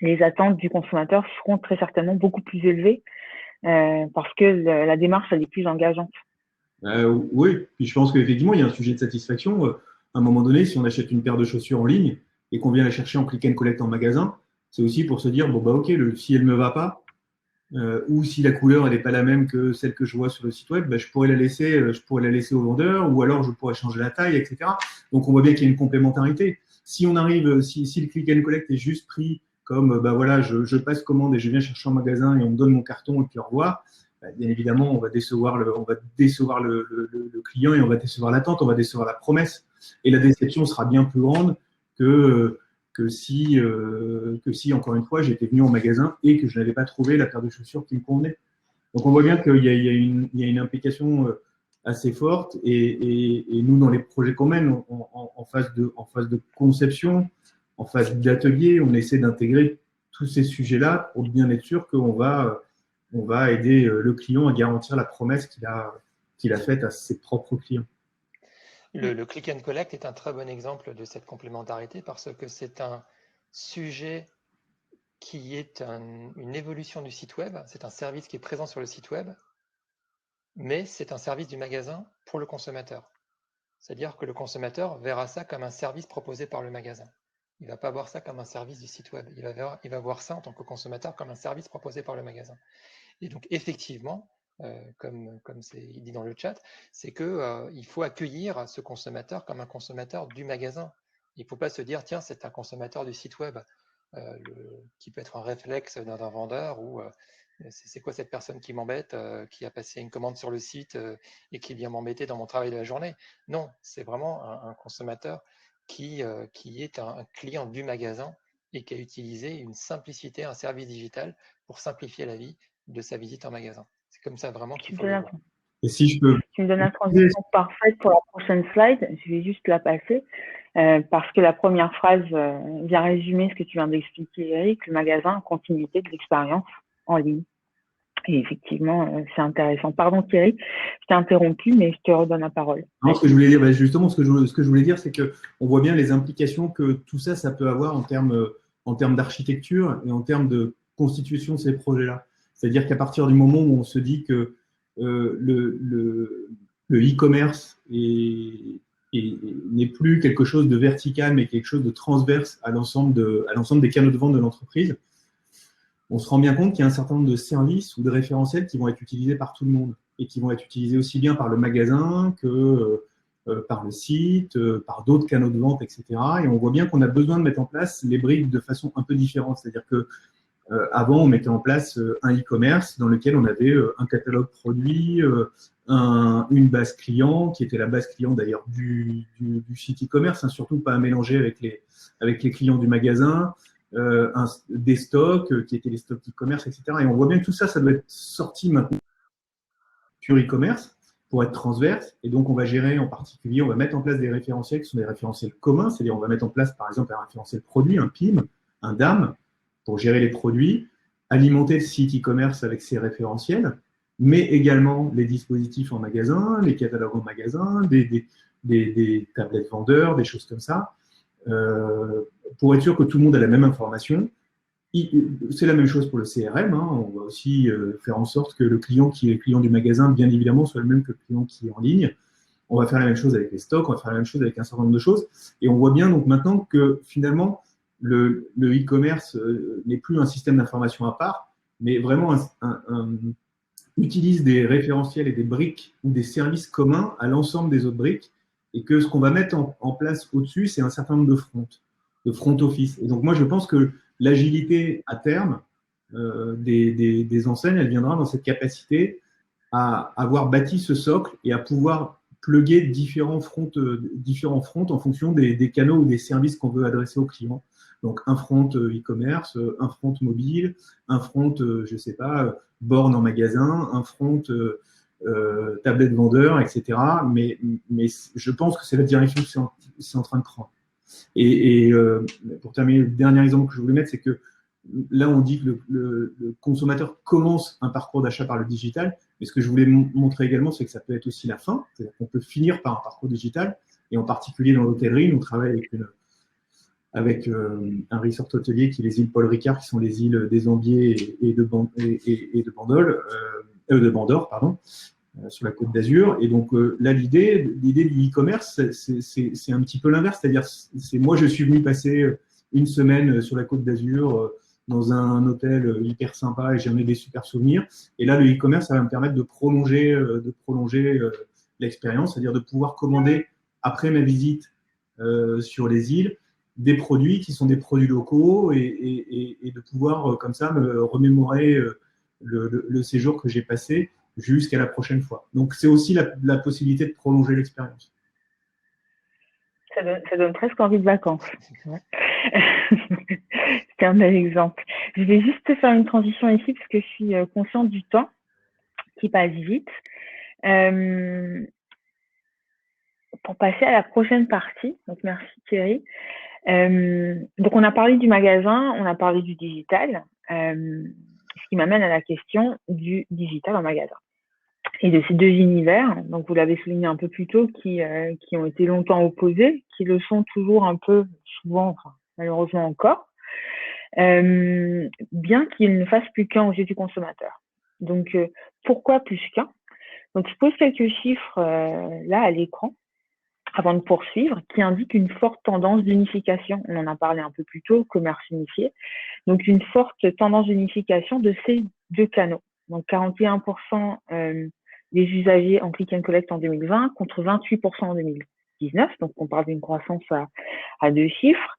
les attentes du consommateur seront très certainement beaucoup plus élevées parce que la démarche elle est plus engageante. Oui, puis je pense qu'effectivement, il y a un sujet de satisfaction. À un moment donné, si on achète une paire de chaussures en ligne et qu'on vient la chercher en click and collect en magasin, c'est aussi pour se dire, bon, bah ok, si elle ne me va pas, ou si la couleur elle n'est pas la même que celle que je vois sur le site web, bah, je pourrais la laisser au vendeur, ou alors je pourrais changer la taille, etc. Donc on voit bien qu'il y a une complémentarité. Si le click and collect est juste pris comme bah voilà, je passe commande et je viens chercher en magasin et on me donne mon carton et puis au revoir, bah, bien évidemment on va décevoir le client et on va décevoir l'attente, on va décevoir la promesse, et la déception sera bien plus grande que si, encore une fois, j'étais venu au magasin et que je n'avais pas trouvé la paire de chaussures qui me convenait. Donc, on voit bien qu'il y a une implication assez forte, et nous, dans les projets qu'on mène, en phase de conception, en phase d'atelier, on essaie d'intégrer tous ces sujets-là pour bien être sûr qu'on va aider le client à garantir la promesse qu'il a faite à ses propres clients. Le click and collect est un très bon exemple de cette complémentarité, parce que c'est un sujet qui est une évolution du site web. C'est un service qui est présent sur le site web, mais c'est un service du magasin pour le consommateur. C'est-à-dire que le consommateur verra ça comme un service proposé par le magasin. Il ne va pas voir ça comme un service du site web. Il va voir ça en tant que consommateur comme un service proposé par le magasin. Et donc, effectivement, comme c'est dit dans le chat, c'est qu'il faut accueillir ce consommateur comme un consommateur du magasin. Il ne faut pas se dire, tiens, c'est un consommateur du site web, qui peut être un réflexe d'un vendeur, ou c'est quoi cette personne qui m'embête, qui a passé une commande sur le site et qui vient m'embêter dans mon travail de la journée. Non, c'est vraiment un consommateur qui est un client du magasin et qui a utilisé une simplicité, un service digital pour simplifier la vie de sa visite en magasin. C'est comme ça vraiment qu'il faut le voir. Et si je peux... Tu me donnes la transition parfaite pour la prochaine slide. Je vais juste la passer parce que la première phrase vient résumer ce que tu viens d'expliquer, Eric, le magasin en continuité de l'expérience en ligne. Et effectivement, c'est intéressant. Pardon Thierry, je t'ai interrompu, mais je te redonne la parole. Non, ce que je voulais dire, justement, ce que je voulais dire, c'est que on voit bien les implications que tout ça, ça peut avoir en termes d'architecture et en termes de constitution de ces projets-là. C'est-à-dire qu'à partir du moment où on se dit que le e-commerce n'est plus quelque chose de vertical, mais quelque chose de transverse à l'ensemble des canaux de vente de l'entreprise, on se rend bien compte qu'il y a un certain nombre de services ou de référentiels qui vont être utilisés par tout le monde et qui vont être utilisés aussi bien par le magasin que par le site, par d'autres canaux de vente, etc. Et on voit bien qu'on a besoin de mettre en place les briques de façon un peu différente. C'est-à-dire que avant, on mettait en place un e-commerce dans lequel on avait un catalogue produit, une base client, qui était la base client d'ailleurs du site e-commerce, hein, surtout pas à mélanger avec les clients du magasin, des stocks qui étaient les stocks e-commerce, etc. Et on voit bien que tout ça, ça doit être sorti maintenant sur e-commerce pour être transverse. Et donc, on va gérer en particulier, on va mettre en place des référentiels qui sont des référentiels communs, c'est-à-dire on va mettre en place, par exemple, un référentiel produit, un PIM, un DAM, pour gérer les produits, alimenter le site e-commerce avec ses référentiels, mais également les dispositifs en magasin, les catalogues en magasin, des tablettes vendeurs, des choses comme ça, pour être sûr que tout le monde a la même information. C'est la même chose pour le CRM. Hein. On va aussi faire en sorte que le client qui est le client du magasin, bien évidemment, soit le même que le client qui est en ligne. On va faire la même chose avec les stocks, on va faire la même chose avec un certain nombre de choses. Et on voit bien donc maintenant que finalement, le e-commerce n'est plus un système d'information à part, mais vraiment utilise des référentiels et des briques ou des services communs à l'ensemble des autres briques, et que ce qu'on va mettre en place au-dessus, c'est un certain nombre de front office. Et donc moi, je pense que l'agilité à terme des enseignes, elle viendra dans cette capacité à avoir bâti ce socle et à pouvoir plugger différents fronts en fonction des canaux ou des services qu'on veut adresser aux clients. Donc, un front e-commerce, un front mobile, un front, je ne sais pas, borne en magasin, un front tablette vendeur, etc. Mais je pense que c'est la direction que c'est en train de prendre. Et pour terminer, le dernier exemple que je voulais mettre, c'est que là, on dit que le consommateur commence un parcours d'achat par le digital, mais ce que je voulais montrer également, c'est que ça peut être aussi la fin, c'est-à-dire qu'on peut finir par un parcours digital, et en particulier dans l'hôtellerie, on travaille avec un resort hôtelier qui est les îles Paul Ricard, qui sont les îles des Ambiers et de Bandor, pardon, sur la Côte d'Azur. Et donc là, l'idée du e-commerce, c'est un petit peu l'inverse, c'est-à-dire moi, je suis venu passer une semaine sur la Côte d'Azur dans un hôtel hyper sympa et j'en ai des super souvenirs. Et là, le e-commerce, ça va me permettre de prolonger l'expérience, c'est-à-dire de pouvoir commander après ma visite sur les îles des produits qui sont des produits locaux et de pouvoir comme ça me remémorer le séjour que j'ai passé jusqu'à la prochaine fois. Donc, c'est aussi la possibilité de prolonger l'expérience. Ça donne presque envie de vacances. C'est un bel exemple. Je vais juste faire une transition ici parce que je suis consciente du temps qui passe vite. Pour passer à la prochaine partie, donc merci Thierry. Donc on a parlé du magasin, on a parlé du digital, ce qui m'amène à la question du digital en magasin. Et de ces deux univers, donc vous l'avez souligné un peu plus tôt, qui ont été longtemps opposés, qui le sont toujours un peu, souvent, enfin, malheureusement encore, bien qu'ils ne fassent plus qu'un aux yeux du consommateur. Donc, pourquoi plus qu'un? Donc, je pose quelques chiffres là à l'écran, avant de poursuivre, qui indiquent une forte tendance d'unification. On en a parlé un peu plus tôt, commerce unifié. Donc, une forte tendance d'unification de ces deux canaux. Donc, 41% des usagers en click and collect en 2020 contre 28% en 2019. Donc, on parle d'une croissance à deux chiffres.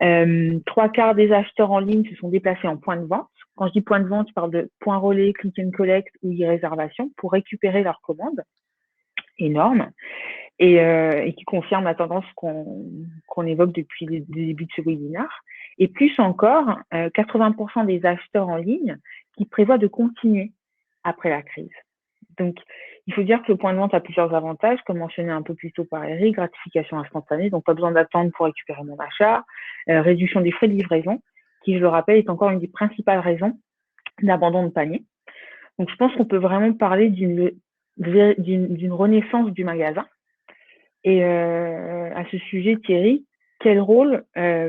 3/4 des acheteurs en ligne se sont déplacés en point de vente. Quand je dis point de vente, je parle de point relais, click and collect ou e-réservation pour récupérer leurs commandes. Énorme. Et qui confirme la tendance qu'on évoque depuis le début de ce webinaire. Et plus encore, 80% des acheteurs en ligne qui prévoient de continuer après la crise. Donc, il faut dire que le point de vente a plusieurs avantages, comme mentionné un peu plus tôt par Eric, gratification instantanée, donc pas besoin d'attendre pour récupérer mon achat, réduction des frais de livraison, qui, je le rappelle, est encore une des principales raisons d'abandon de panier. Donc, je pense qu'on peut vraiment parler d'une renaissance du magasin. Et à ce sujet, Thierry, quel rôle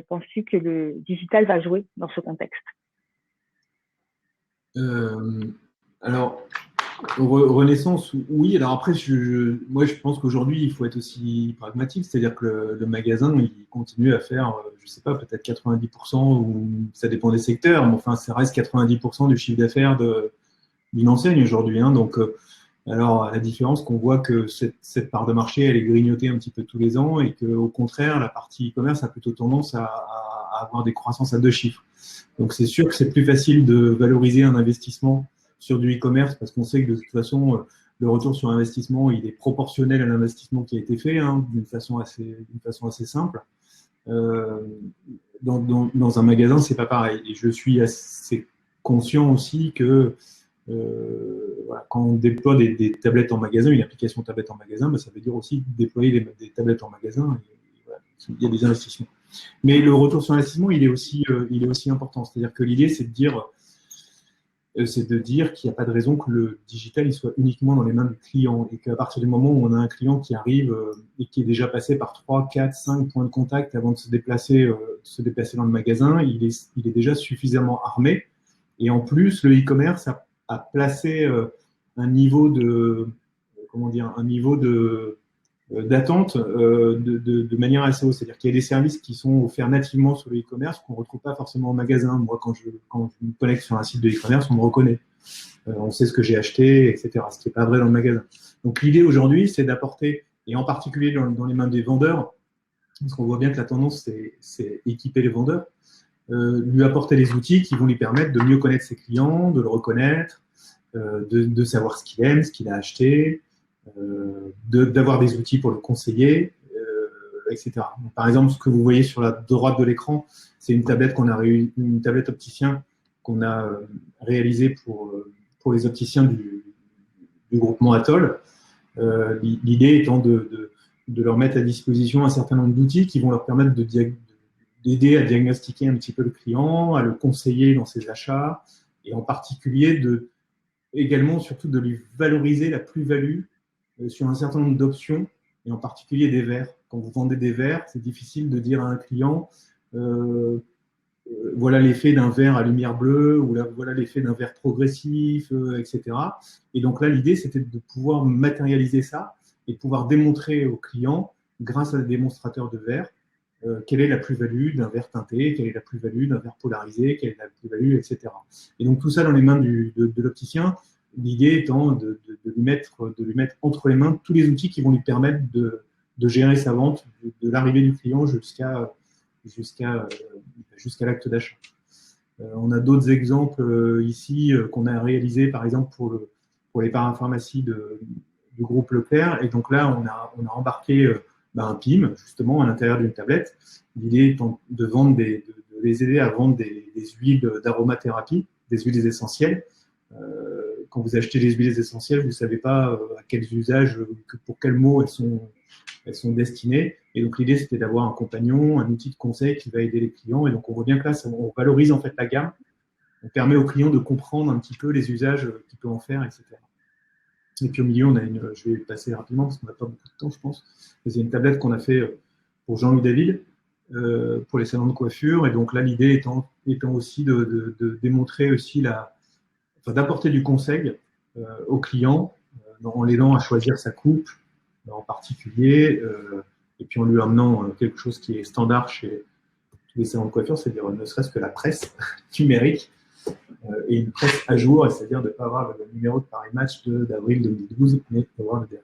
penses-tu que le digital va jouer dans ce contexte? Alors, Renaissance, oui. Alors après, moi, je pense qu'aujourd'hui, il faut être aussi pragmatique, c'est-à-dire que le magasin, il continue à faire, je sais pas, peut-être 90%, ou ça dépend des secteurs, mais enfin, ça reste 90% du chiffre d'affaires d'une enseigne aujourd'hui, hein. Donc, alors, à la différence qu'on voit que cette part de marché, elle est grignotée un petit peu tous les ans et qu'au contraire, la partie e-commerce a plutôt tendance à avoir des croissances à deux chiffres. Donc, c'est sûr que c'est plus facile de valoriser un investissement sur du e-commerce parce qu'on sait que de toute façon, le retour sur investissement, il est proportionnel à l'investissement qui a été fait, hein, d'une façon assez simple. Euh, dans un magasin, c'est pas pareil. Et je suis assez conscient aussi que voilà, quand on déploie des tablettes en magasin, une application tablette en magasin, ben, ça veut dire aussi déployer des tablettes en magasin. Et voilà, il y a des investissements. Mais le retour sur investissement, il est aussi important. C'est-à-dire que l'idée, c'est de dire qu'il n'y a pas de raison que le digital il soit uniquement dans les mains du client et qu'à partir du moment où on a un client qui arrive et qui est déjà passé par 3, 4, 5 points de contact avant de se déplacer dans le magasin, il est déjà suffisamment armé. Et en plus, le e-commerce a placé un niveau comment dire, un niveau d'attente de manière assez haute. C'est-à-dire qu'il y a des services qui sont offerts nativement sur le e-commerce qu'on ne retrouve pas forcément en magasin. Moi, quand je me connecte sur un site de e-commerce, on me reconnaît. On sait ce que j'ai acheté, etc. Ce qui n'est pas vrai dans le magasin. Donc l'idée aujourd'hui, c'est d'apporter, et en particulier dans les mains des vendeurs, parce qu'on voit bien que la tendance, c'est équiper les vendeurs, lui apporter les outils qui vont lui permettre de mieux connaître ses clients, de le reconnaître, de savoir ce qu'il aime, ce qu'il a acheté, d'avoir des outils pour le conseiller, etc. Donc, par exemple, ce que vous voyez sur la droite de l'écran, c'est une tablette une tablette opticien qu'on a réalisée pour les opticiens du groupement Atoll. L'idée étant de leur mettre à disposition un certain nombre d'outils qui vont leur permettre d'aider à diagnostiquer un petit peu le client, à le conseiller dans ses achats, et en particulier également surtout de lui valoriser la plus-value sur un certain nombre d'options, et en particulier des verres. Quand vous vendez des verres, c'est difficile de dire à un client voilà l'effet d'un verre à lumière bleue, ou voilà l'effet d'un verre progressif, etc. Et donc là, l'idée, c'était de pouvoir matérialiser ça et de pouvoir démontrer aux clients, grâce à des démonstrateurs de verre, quelle est la plus-value d'un verre teinté, quelle est la plus-value d'un verre polarisé, quelle est la plus-value, etc. Et donc tout ça dans les mains de l'opticien, l'idée étant de lui mettre entre les mains tous les outils qui vont lui permettre de gérer sa vente, de l'arrivée du client jusqu'à jusqu'à l'acte d'achat. On a d'autres exemples ici qu'on a réalisés, par exemple, pour les parapharmacies du groupe Leclerc. Et donc là, on a embarqué un PIM, justement, à l'intérieur d'une tablette. L'idée étant de les aider à vendre des huiles d'aromathérapie, des huiles essentielles. Quand vous achetez des huiles essentielles, vous ne savez pas à quels usages, pour quels mots elles sont destinées. Et donc l'idée, c'était d'avoir un compagnon, un outil de conseil qui va aider les clients. Et donc on voit bien que là, on valorise en fait la gamme. On permet aux clients de comprendre un petit peu les usages qu'il peut en faire, etc. Et puis au milieu, je vais passer rapidement parce qu'on n'a pas beaucoup de temps, je pense. C'est une tablette qu'on a fait pour Jean-Louis David, pour les salons de coiffure. Et donc là, l'idée étant aussi de démontrer aussi d'apporter du conseil aux clients en l'aidant à choisir sa coupe en particulier, et puis en lui amenant quelque chose qui est standard chez tous les salons de coiffure, c'est-à-dire ne serait-ce que la presse numérique et une presse à jour, c'est-à-dire de ne pas avoir le numéro de Paris Match d'avril 2012, mais d'avoir le dernier.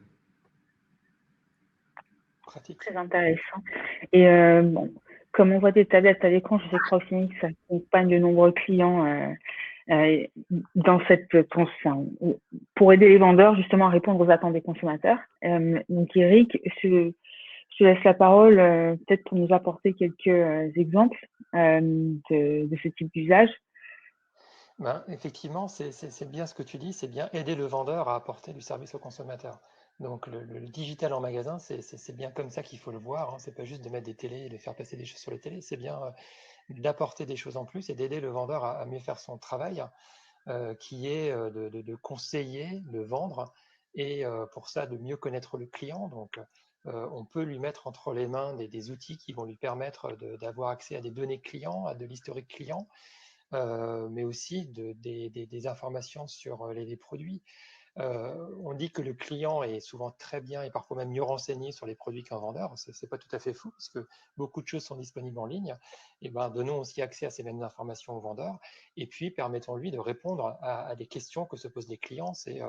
Pratique. Très intéressant. Et bon, comme on voit des tablettes à l'écran, je sais que Proximix accompagne de nombreux clients dans cette pour aider les vendeurs justement à répondre aux attentes des consommateurs. Donc Eric, je te laisse la parole peut-être pour nous apporter quelques exemples de ce type d'usage. Ben, effectivement, c'est bien ce que tu dis, c'est bien aider le vendeur à apporter du service au consommateur. Donc le digital en magasin, c'est bien comme ça qu'il faut le voir, hein. C'est pas juste de mettre des télés et de faire passer des choses sur les télés, c'est bien d'apporter des choses en plus et d'aider le vendeur à mieux faire son travail. qui est de conseiller, de vendre, et pour ça, de mieux connaître le client. Donc, on peut lui mettre entre les mains des outils qui vont lui permettre d'avoir accès à des données clients, à de l'historique client, mais aussi des informations sur les produits. On dit que le client est souvent très bien et parfois même mieux renseigné sur les produits qu'un vendeur. C'est pas tout à fait fou parce que beaucoup de choses sont disponibles en ligne. Et ben, donnons aussi accès à ces mêmes informations au vendeur et puis permettons-lui de répondre à des questions que se posent les clients. C'est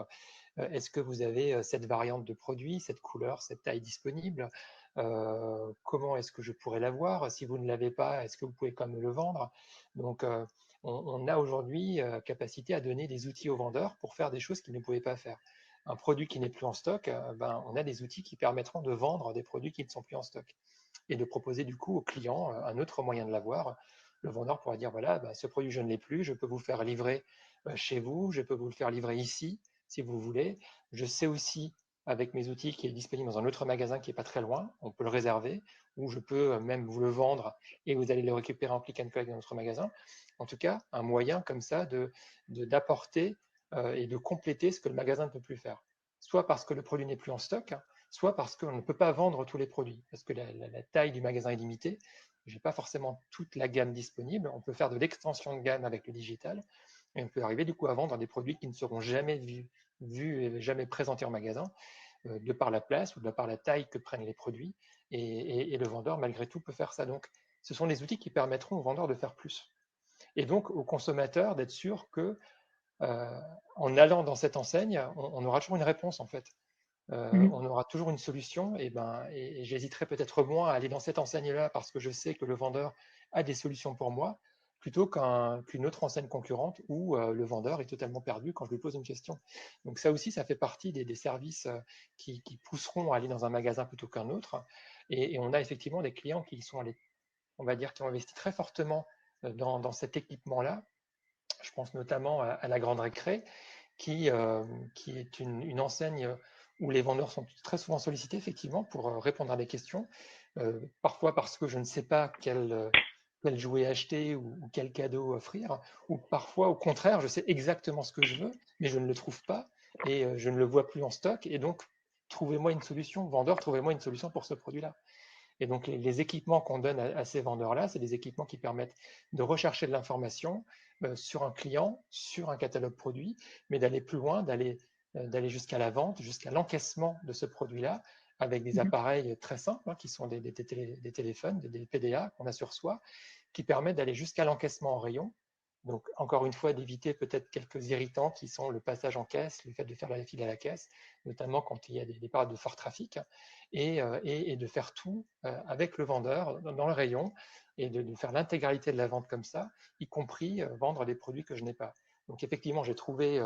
est-ce que vous avez cette variante de produit, cette couleur, cette taille disponible? Comment est-ce que je pourrais l'avoir? Si vous ne l'avez pas, est-ce que vous pouvez quand même le vendre? Donc, on a aujourd'hui capacité à donner des outils aux vendeurs pour faire des choses qu'ils ne pouvaient pas faire. Un produit qui n'est plus en stock, on a des outils qui permettront de vendre des produits qui ne sont plus en stock et de proposer du coup au client un autre moyen de l'avoir. Le vendeur pourra dire, voilà, ce produit je ne l'ai plus, je peux vous faire livrer chez vous, je peux vous le faire livrer ici si vous voulez. Je sais aussi avec mes outils qui est disponible dans un autre magasin qui n'est pas très loin, on peut le réserver, ou je peux même vous le vendre et vous allez le récupérer en click and collect dans notre magasin. En tout cas, un moyen comme ça d'apporter et de compléter ce que le magasin ne peut plus faire. Soit parce que le produit n'est plus en stock, soit parce qu'on ne peut pas vendre tous les produits, parce que la taille du magasin est limitée. Je n'ai pas forcément toute la gamme disponible. On peut faire de l'extension de gamme avec le digital, et on peut arriver du coup à vendre des produits qui ne seront jamais vus et jamais présentés en magasin, de par la place ou de par la taille que prennent les produits. Et le vendeur, malgré tout, peut faire ça. Donc, ce sont des outils qui permettront au vendeur de faire plus. Et donc au consommateur d'être sûr que en allant dans cette enseigne, on aura toujours une réponse en fait. On aura toujours une solution et j'hésiterai peut-être moins à aller dans cette enseigne-là parce que je sais que le vendeur a des solutions pour moi plutôt qu'une autre enseigne concurrente où le vendeur est totalement perdu quand je lui pose une question. Donc ça aussi, ça fait partie des services qui pousseront à aller dans un magasin plutôt qu'un autre. Et on a effectivement des clients qui sont allés, on va dire, qui ont investi très fortement dans cet équipement-là. Je pense notamment à la Grande Récré, qui est une enseigne où les vendeurs sont très souvent sollicités, effectivement, pour répondre à des questions. Parfois parce que je ne sais pas quel jouet acheter ou quel cadeau offrir, ou parfois, au contraire, je sais exactement ce que je veux, mais je ne le trouve pas et je ne le vois plus en stock. Et donc, trouvez-moi une solution, vendeur, trouvez-moi une solution pour ce produit-là. Et donc, les équipements qu'on donne à ces vendeurs-là, c'est des équipements qui permettent de rechercher de l'information sur un client, sur un catalogue produit, mais d'aller plus loin, d'aller jusqu'à la vente, jusqu'à l'encaissement de ce produit-là, avec des appareils très simples, qui sont des téléphones, des PDA qu'on a sur soi, qui permettent d'aller jusqu'à l'encaissement en rayon. Donc, encore une fois, d'éviter peut-être quelques irritants qui sont le passage en caisse, le fait de faire la file à la caisse, notamment quand il y a des périodes de fort trafic, et de faire tout avec le vendeur dans le rayon et de faire l'intégralité de la vente comme ça, y compris vendre des produits que je n'ai pas. Donc effectivement, j'ai trouvé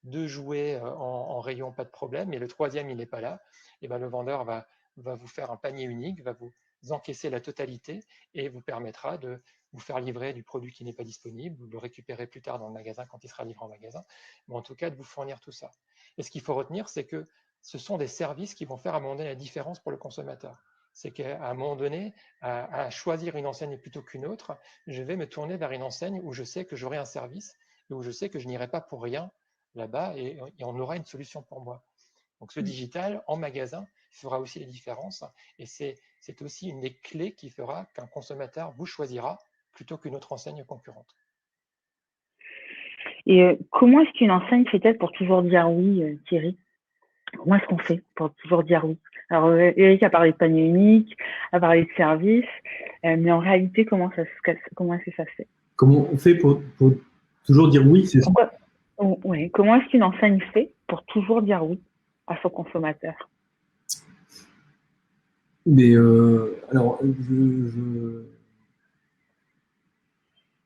2 jouets en rayon, pas de problème, et le troisième, il n'est pas là. Et ben, le vendeur va vous faire un panier unique, va vous encaisser la totalité et vous permettra de vous faire livrer du produit qui n'est pas disponible, ou de le récupérer plus tard dans le magasin quand il sera livré en magasin, mais en tout cas de vous fournir tout ça. Et ce qu'il faut retenir, c'est que ce sont des services qui vont faire à un moment donné la différence pour le consommateur. C'est qu'à un moment donné, à choisir une enseigne plutôt qu'une autre, je vais me tourner vers une enseigne où je sais que j'aurai un service et où je sais que je n'irai pas pour rien là-bas et on aura une solution pour moi. Donc ce digital en magasin fera aussi les différences et c'est aussi une des clés qui fera qu'un consommateur vous choisira plutôt qu'une autre enseigne concurrente. Et comment est-ce qu'une enseigne fait-elle pour toujours dire oui, Thierry? Comment est-ce qu'on fait pour toujours dire oui? Alors, Eric a parlé de panier unique, a parlé de service, mais en réalité, comment est-ce que ça se fait? Comment on fait pour toujours dire oui, c'est ça? Ouais. Comment est-ce qu'une enseigne fait pour toujours dire oui à son consommateur? Mais alors,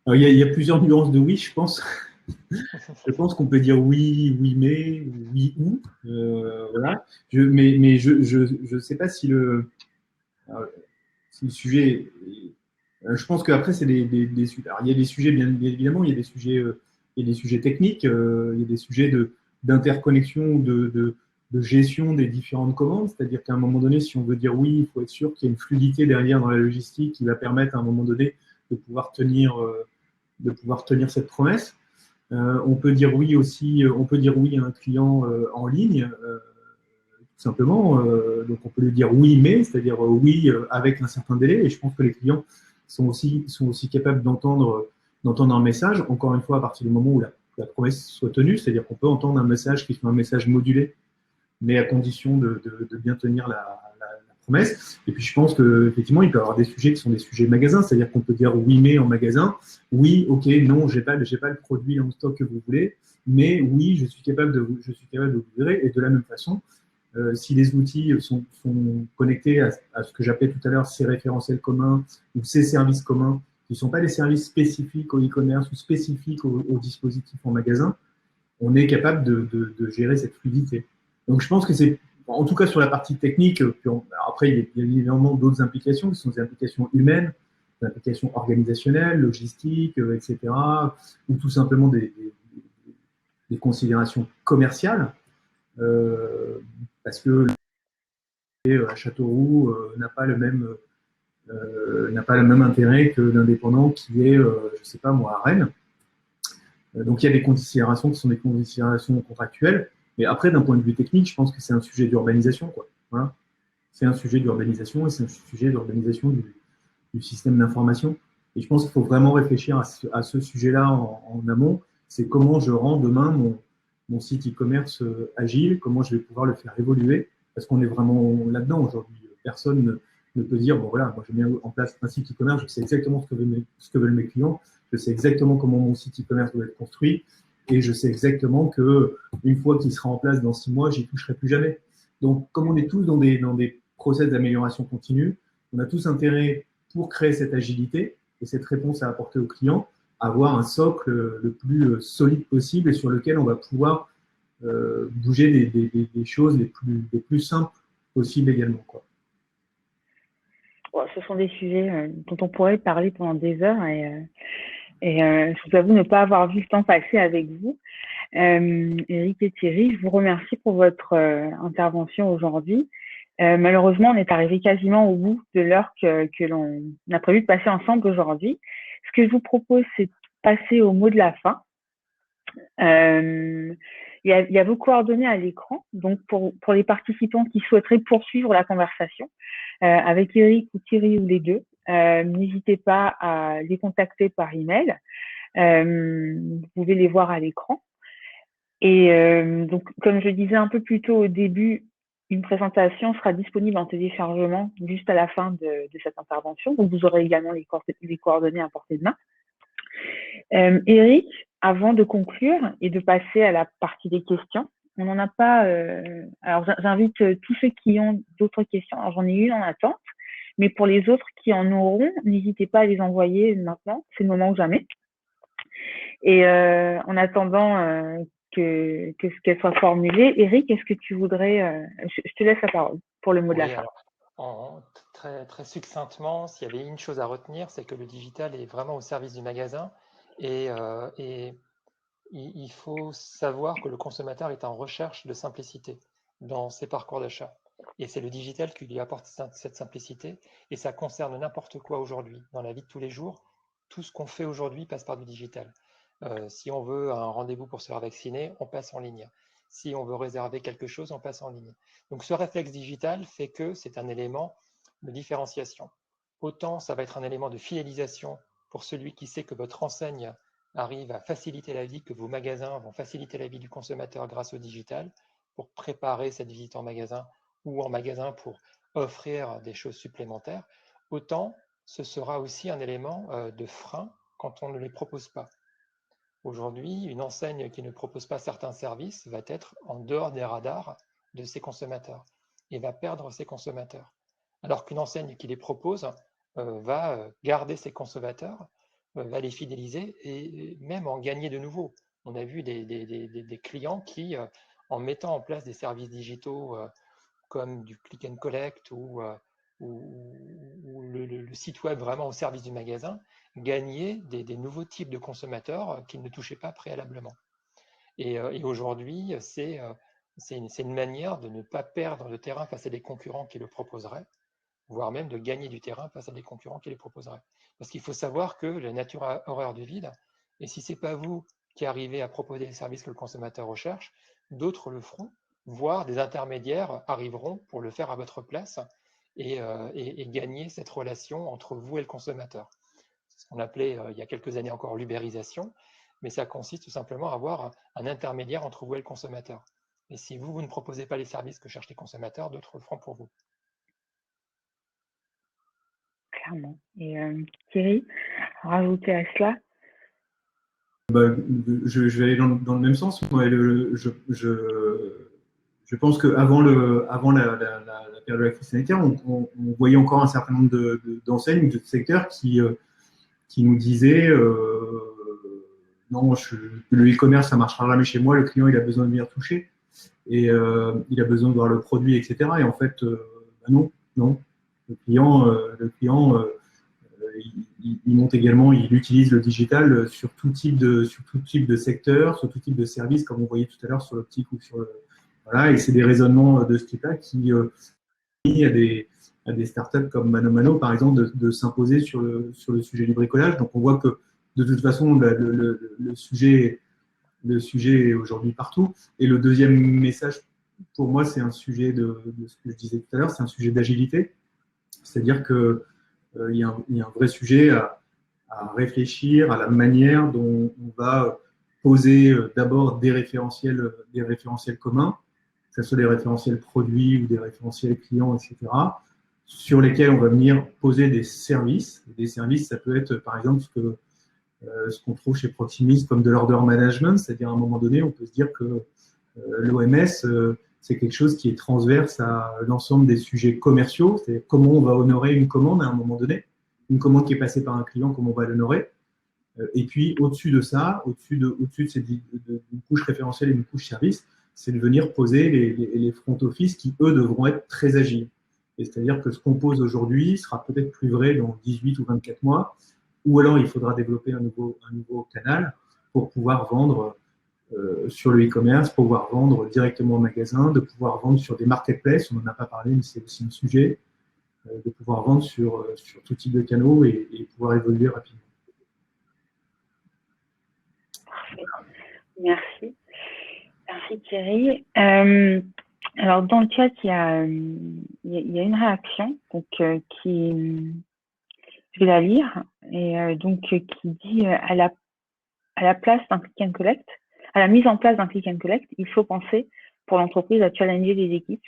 alors, il y a plusieurs nuances de oui, je pense. Je pense qu'on peut dire oui, oui mais, oui ou, voilà. Mais je sais pas si le sujet. Je pense qu'après c'est des sujets. Alors, il y a des sujets bien évidemment, il y a des sujets techniques, il y a des sujets d'interconnexion, de gestion des différentes commandes. C'est-à-dire qu'à un moment donné, si on veut dire oui, il faut être sûr qu'il y a une fluidité derrière dans la logistique qui va permettre à un moment donné de pouvoir tenir cette promesse. On peut dire oui aussi, on peut dire oui à un client en ligne, tout simplement. Donc on peut lui dire oui, mais, c'est-à-dire oui avec un certain délai. Et je pense que les clients sont aussi capables d'entendre un message, encore une fois, à partir du moment où la promesse soit tenue, c'est-à-dire qu'on peut entendre un message qui soit un message modulé, mais à condition de bien tenir la promesse. Et puis je pense qu'effectivement, il peut y avoir des sujets qui sont des sujets magasins, c'est-à-dire qu'on peut dire oui, mais en magasin, oui, ok, non, j'ai pas le produit en stock que vous voulez, mais oui, je suis capable de vous livrer. Et de la même façon, si les outils sont connectés à ce que j'appelais tout à l'heure ces référentiels communs ou ces services communs, qui ne sont pas des services spécifiques au e-commerce ou spécifiques aux dispositifs en magasin, on est capable de gérer cette fluidité. Donc je pense que c'est, en tout cas sur la partie technique, après il y a évidemment d'autres implications qui sont des implications humaines, des implications organisationnelles, logistiques, etc., ou tout simplement des considérations commerciales, parce que à Châteauroux n'a pas le même intérêt que l'indépendant qui est, je sais pas moi, à Rennes. Donc il y a des considérations qui sont des considérations contractuelles, mais après d'un point de vue technique, je pense que c'est un sujet d'urbanisation, quoi. Voilà. C'est un sujet d'urbanisation et c'est un sujet d'organisation du système d'information. Et je pense qu'il faut vraiment réfléchir à ce sujet-là en amont. C'est comment je rends demain mon site e-commerce agile, comment je vais pouvoir le faire évoluer, parce qu'on est vraiment là-dedans aujourd'hui. Personne ne peut dire, bon voilà, moi j'ai mis en place un site e-commerce, je sais exactement ce que veulent mes clients, je sais exactement comment mon site e-commerce doit être construit, et je sais exactement que une fois qu'il sera en place dans 6 mois, j'y toucherai plus jamais. Donc, comme on est tous dans des process d'amélioration continue, on a tous intérêt, pour créer cette agilité et cette réponse à apporter aux clients, à avoir un socle le plus solide possible et sur lequel on va pouvoir bouger des choses les plus simples possibles également, quoi. Bon, ce sont des sujets dont on pourrait parler pendant des heures je vous avoue ne pas avoir vu le temps passer avec vous. Eric et Thierry, je vous remercie pour votre intervention aujourd'hui. Malheureusement, on est arrivé quasiment au bout de l'heure que l'on a prévu de passer ensemble aujourd'hui. Ce que je vous propose, c'est de passer au mot de la fin. Il y a vos coordonnées à l'écran. Donc, pour les participants qui souhaiteraient poursuivre la conversation avec Eric ou Thierry ou les deux, n'hésitez pas à les contacter par email. Vous pouvez les voir à l'écran. Et donc, comme je disais un peu plus tôt au début, une présentation sera disponible en téléchargement juste à la fin de cette intervention. Donc, vous aurez également les coordonnées à portée de main. Eric, avant de conclure et de passer à la partie des questions, on n'en a pas. Alors, j'invite tous ceux qui ont d'autres questions. Alors, j'en ai une en attente, mais pour les autres qui en auront, n'hésitez pas à les envoyer maintenant. C'est le moment ou jamais. Et en attendant qu'elle soit formulée, Eric, est-ce que tu voudrais. Je te laisse la parole pour le mot de la fin. Alors, très, très succinctement, s'il y avait une chose à retenir, c'est que le digital est vraiment au service du magasin et il faut savoir que le consommateur est en recherche de simplicité dans ses parcours d'achat. Et c'est le digital qui lui apporte cette simplicité et ça concerne n'importe quoi aujourd'hui. Dans la vie de tous les jours, tout ce qu'on fait aujourd'hui passe par du digital. Si on veut un rendez-vous pour se faire vacciner, on passe en ligne. Si on veut réserver quelque chose, on passe en ligne. Donc ce réflexe digital fait que c'est un élément de différenciation. Autant ça va être un élément de fidélisation pour celui qui sait que votre enseigne arrive à faciliter la vie, que vos magasins vont faciliter la vie du consommateur grâce au digital pour préparer cette visite en magasin ou en magasin pour offrir des choses supplémentaires, autant ce sera aussi un élément de frein quand on ne les propose pas. Aujourd'hui, une enseigne qui ne propose pas certains services va être en dehors des radars de ses consommateurs et va perdre ses consommateurs. Alors qu'une enseigne qui les propose va garder ses consommateurs, va les fidéliser et même en gagner de nouveaux. On a vu des clients qui, en mettant en place des services digitaux comme du click and collect ou le site web vraiment au service du magasin, gagner des nouveaux types de consommateurs qu'ils ne touchaient pas préalablement. Et aujourd'hui, c'est une manière de ne pas perdre le terrain face à des concurrents qui le proposeraient, voire même de gagner du terrain face à des concurrents qui les proposeraient. Parce qu'il faut savoir que la nature a horreur du vide, et si ce n'est pas vous qui arrivait à proposer les services que le consommateur recherche, d'autres le feront, voire des intermédiaires arriveront pour le faire à votre place et gagner cette relation entre vous et le consommateur. C'est ce qu'on appelait il y a quelques années encore l'ubérisation, mais ça consiste tout simplement à avoir un intermédiaire entre vous et le consommateur. Et si vous ne proposez pas les services que cherchent les consommateurs, d'autres le feront pour vous. Clairement. Et Thierry, rajouter à cela? Je vais aller dans le même sens. Moi, je pense qu'avant la période de la crise sanitaire, on voyait encore un certain nombre d'enseignes, de secteurs qui nous disaient non, le e-commerce, ça ne marchera jamais chez moi, le client, il a besoin de venir toucher, et il a besoin de voir le produit, etc. Et en fait, non. Le client il monte également, il utilise le digital sur tout type de secteur, sur tout type de service, comme on voyait tout à l'heure sur l'optique ou sur le… Voilà, et c'est des raisonnements de ce type-là qui permettent à des startups comme ManoMano, par exemple, de s'imposer sur le sujet du bricolage. Donc, on voit que, de toute façon, le sujet est aujourd'hui partout. Et le deuxième message, pour moi, c'est un sujet de ce que je disais tout à l'heure, c'est un sujet d'agilité. C'est-à-dire que il y a un vrai sujet à réfléchir à la manière dont on va poser d'abord des référentiels communs, que ce soit des référentiels produits ou des référentiels clients, etc., sur lesquels on va venir poser des services. Des services, ça peut être par exemple ce qu'on trouve chez Proximus comme de l'order management, c'est-à-dire à un moment donné, on peut se dire que l'OMS, c'est quelque chose qui est transverse à l'ensemble des sujets commerciaux, c'est comment on va honorer une commande à un moment donné, une commande qui est passée par un client, comment on va l'honorer. Et puis, au-dessus de ça, au-dessus de une couche référentielle et une couche service, c'est de venir poser les front office qui, eux, devront être très agiles. C'est-à-dire que ce qu'on pose aujourd'hui sera peut-être plus vrai dans 18 ou 24 mois, ou alors il faudra développer un nouveau canal pour pouvoir vendre sur le e-commerce, pour pouvoir vendre directement au magasin, de pouvoir vendre sur des marketplaces, on n'en a pas parlé, mais c'est aussi un sujet, de pouvoir vendre sur tout type de canaux et pouvoir évoluer rapidement. Parfait. Merci. Merci Thierry. Alors dans le chat, il y a une réaction donc, je vais la lire, et donc qui dit à la place d'un click and collect, à la mise en place d'un click and collect, il faut penser pour l'entreprise à challenger les équipes.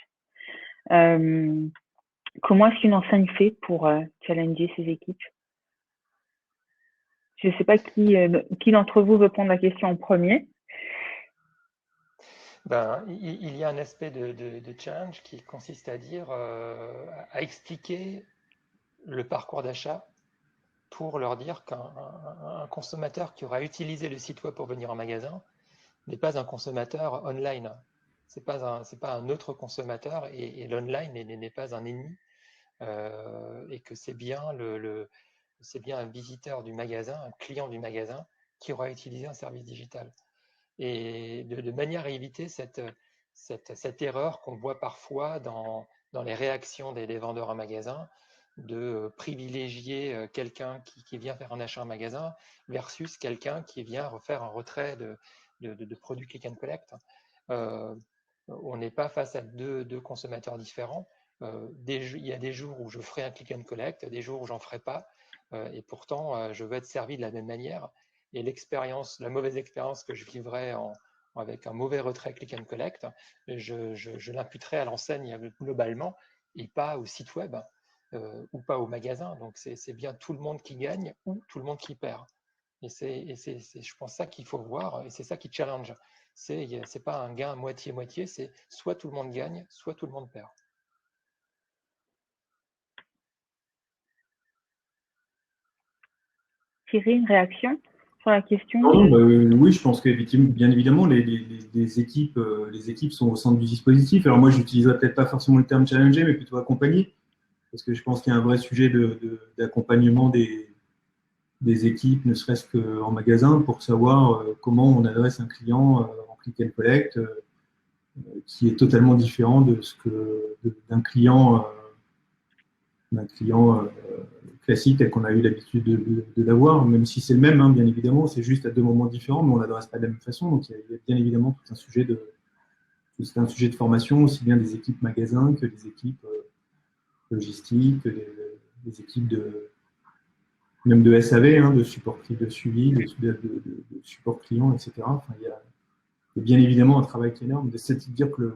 Comment est-ce qu'une enseigne fait pour challenger ses équipes? Je ne sais pas qui d'entre vous veut prendre la question en premier. Il y a un aspect de challenge qui consiste à dire, à expliquer le parcours d'achat pour leur dire qu'un consommateur qui aura utilisé le site web pour venir en magasin n'est pas un consommateur online. C'est pas un autre consommateur et l'online n'est pas un ennemi, et que c'est bien un visiteur du magasin, un client du magasin qui aura utilisé un service digital. Et de manière à éviter cette erreur qu'on voit parfois dans les réactions des vendeurs en magasin, de privilégier quelqu'un qui vient faire un achat en magasin versus quelqu'un qui vient faire un retrait de produits click and collect. On n'est pas face à deux consommateurs différents. Il y a des jours où je ferai un click and collect, des jours où j'en ferai pas, et pourtant je veux être servi de la même manière. Et la mauvaise expérience que je vivrai avec un mauvais retrait click and collect, je l'imputerai à l'enseigne globalement et pas au site web ou pas au magasin. Donc c'est bien tout le monde qui gagne ou tout le monde qui perd. Et c'est je pense, ça qu'il faut voir, et c'est ça qui challenge. C'est pas un gain moitié-moitié, c'est soit tout le monde gagne, soit tout le monde perd. Thierry, une réaction sur la question? Oui, je pense qu'effectivement, bien évidemment, les équipes sont au centre du dispositif. Alors moi, j'utiliserais peut-être pas forcément le terme challenger, mais plutôt accompagner, parce que je pense qu'il y a un vrai sujet d'accompagnement des équipes, ne serait-ce qu'en magasin, pour savoir comment on adresse un client en click and collect, qui est totalement différent d'un client d'un client classique tel qu'on a eu l'habitude de l'avoir, même si c'est le même, hein, bien évidemment, c'est juste à deux moments différents, mais on ne l'adresse pas de la même façon. Donc, il y a bien évidemment tout un sujet de formation, aussi bien des équipes magasins que des équipes logistiques, des équipes même de SAV, hein, de support de suivi, de support client, etc. Enfin, il y a bien évidemment un travail qui est énorme. C'est de dire que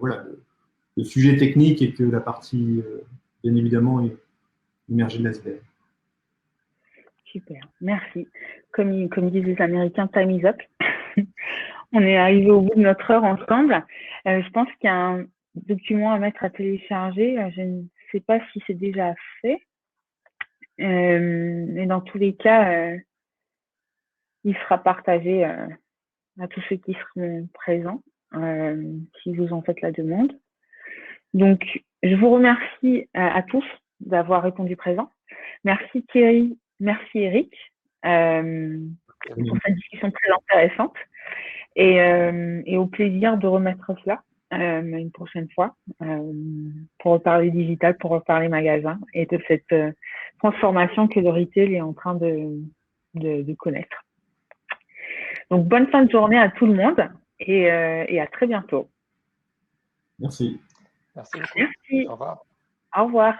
le sujet technique et que la partie, bien évidemment, est immergée de l'iceberg. Super, merci. Comme disent les Américains, time is up. On est arrivé au bout de notre heure ensemble. Je pense qu'il y a un document à mettre à télécharger. Je ne sais pas si c'est déjà fait. Mais dans tous les cas, il sera partagé à tous ceux qui seront présents, si vous en faites la demande. Donc, je vous remercie à tous d'avoir répondu présent. Merci Thierry, merci Eric pour cette discussion très intéressante et au plaisir de remettre cela une prochaine fois pour reparler digital, pour reparler magasin et de cette transformation que le retail est en train de connaître. Donc, bonne fin de journée à tout le monde et à très bientôt. Merci. Merci beaucoup. Merci. Au revoir. Au revoir.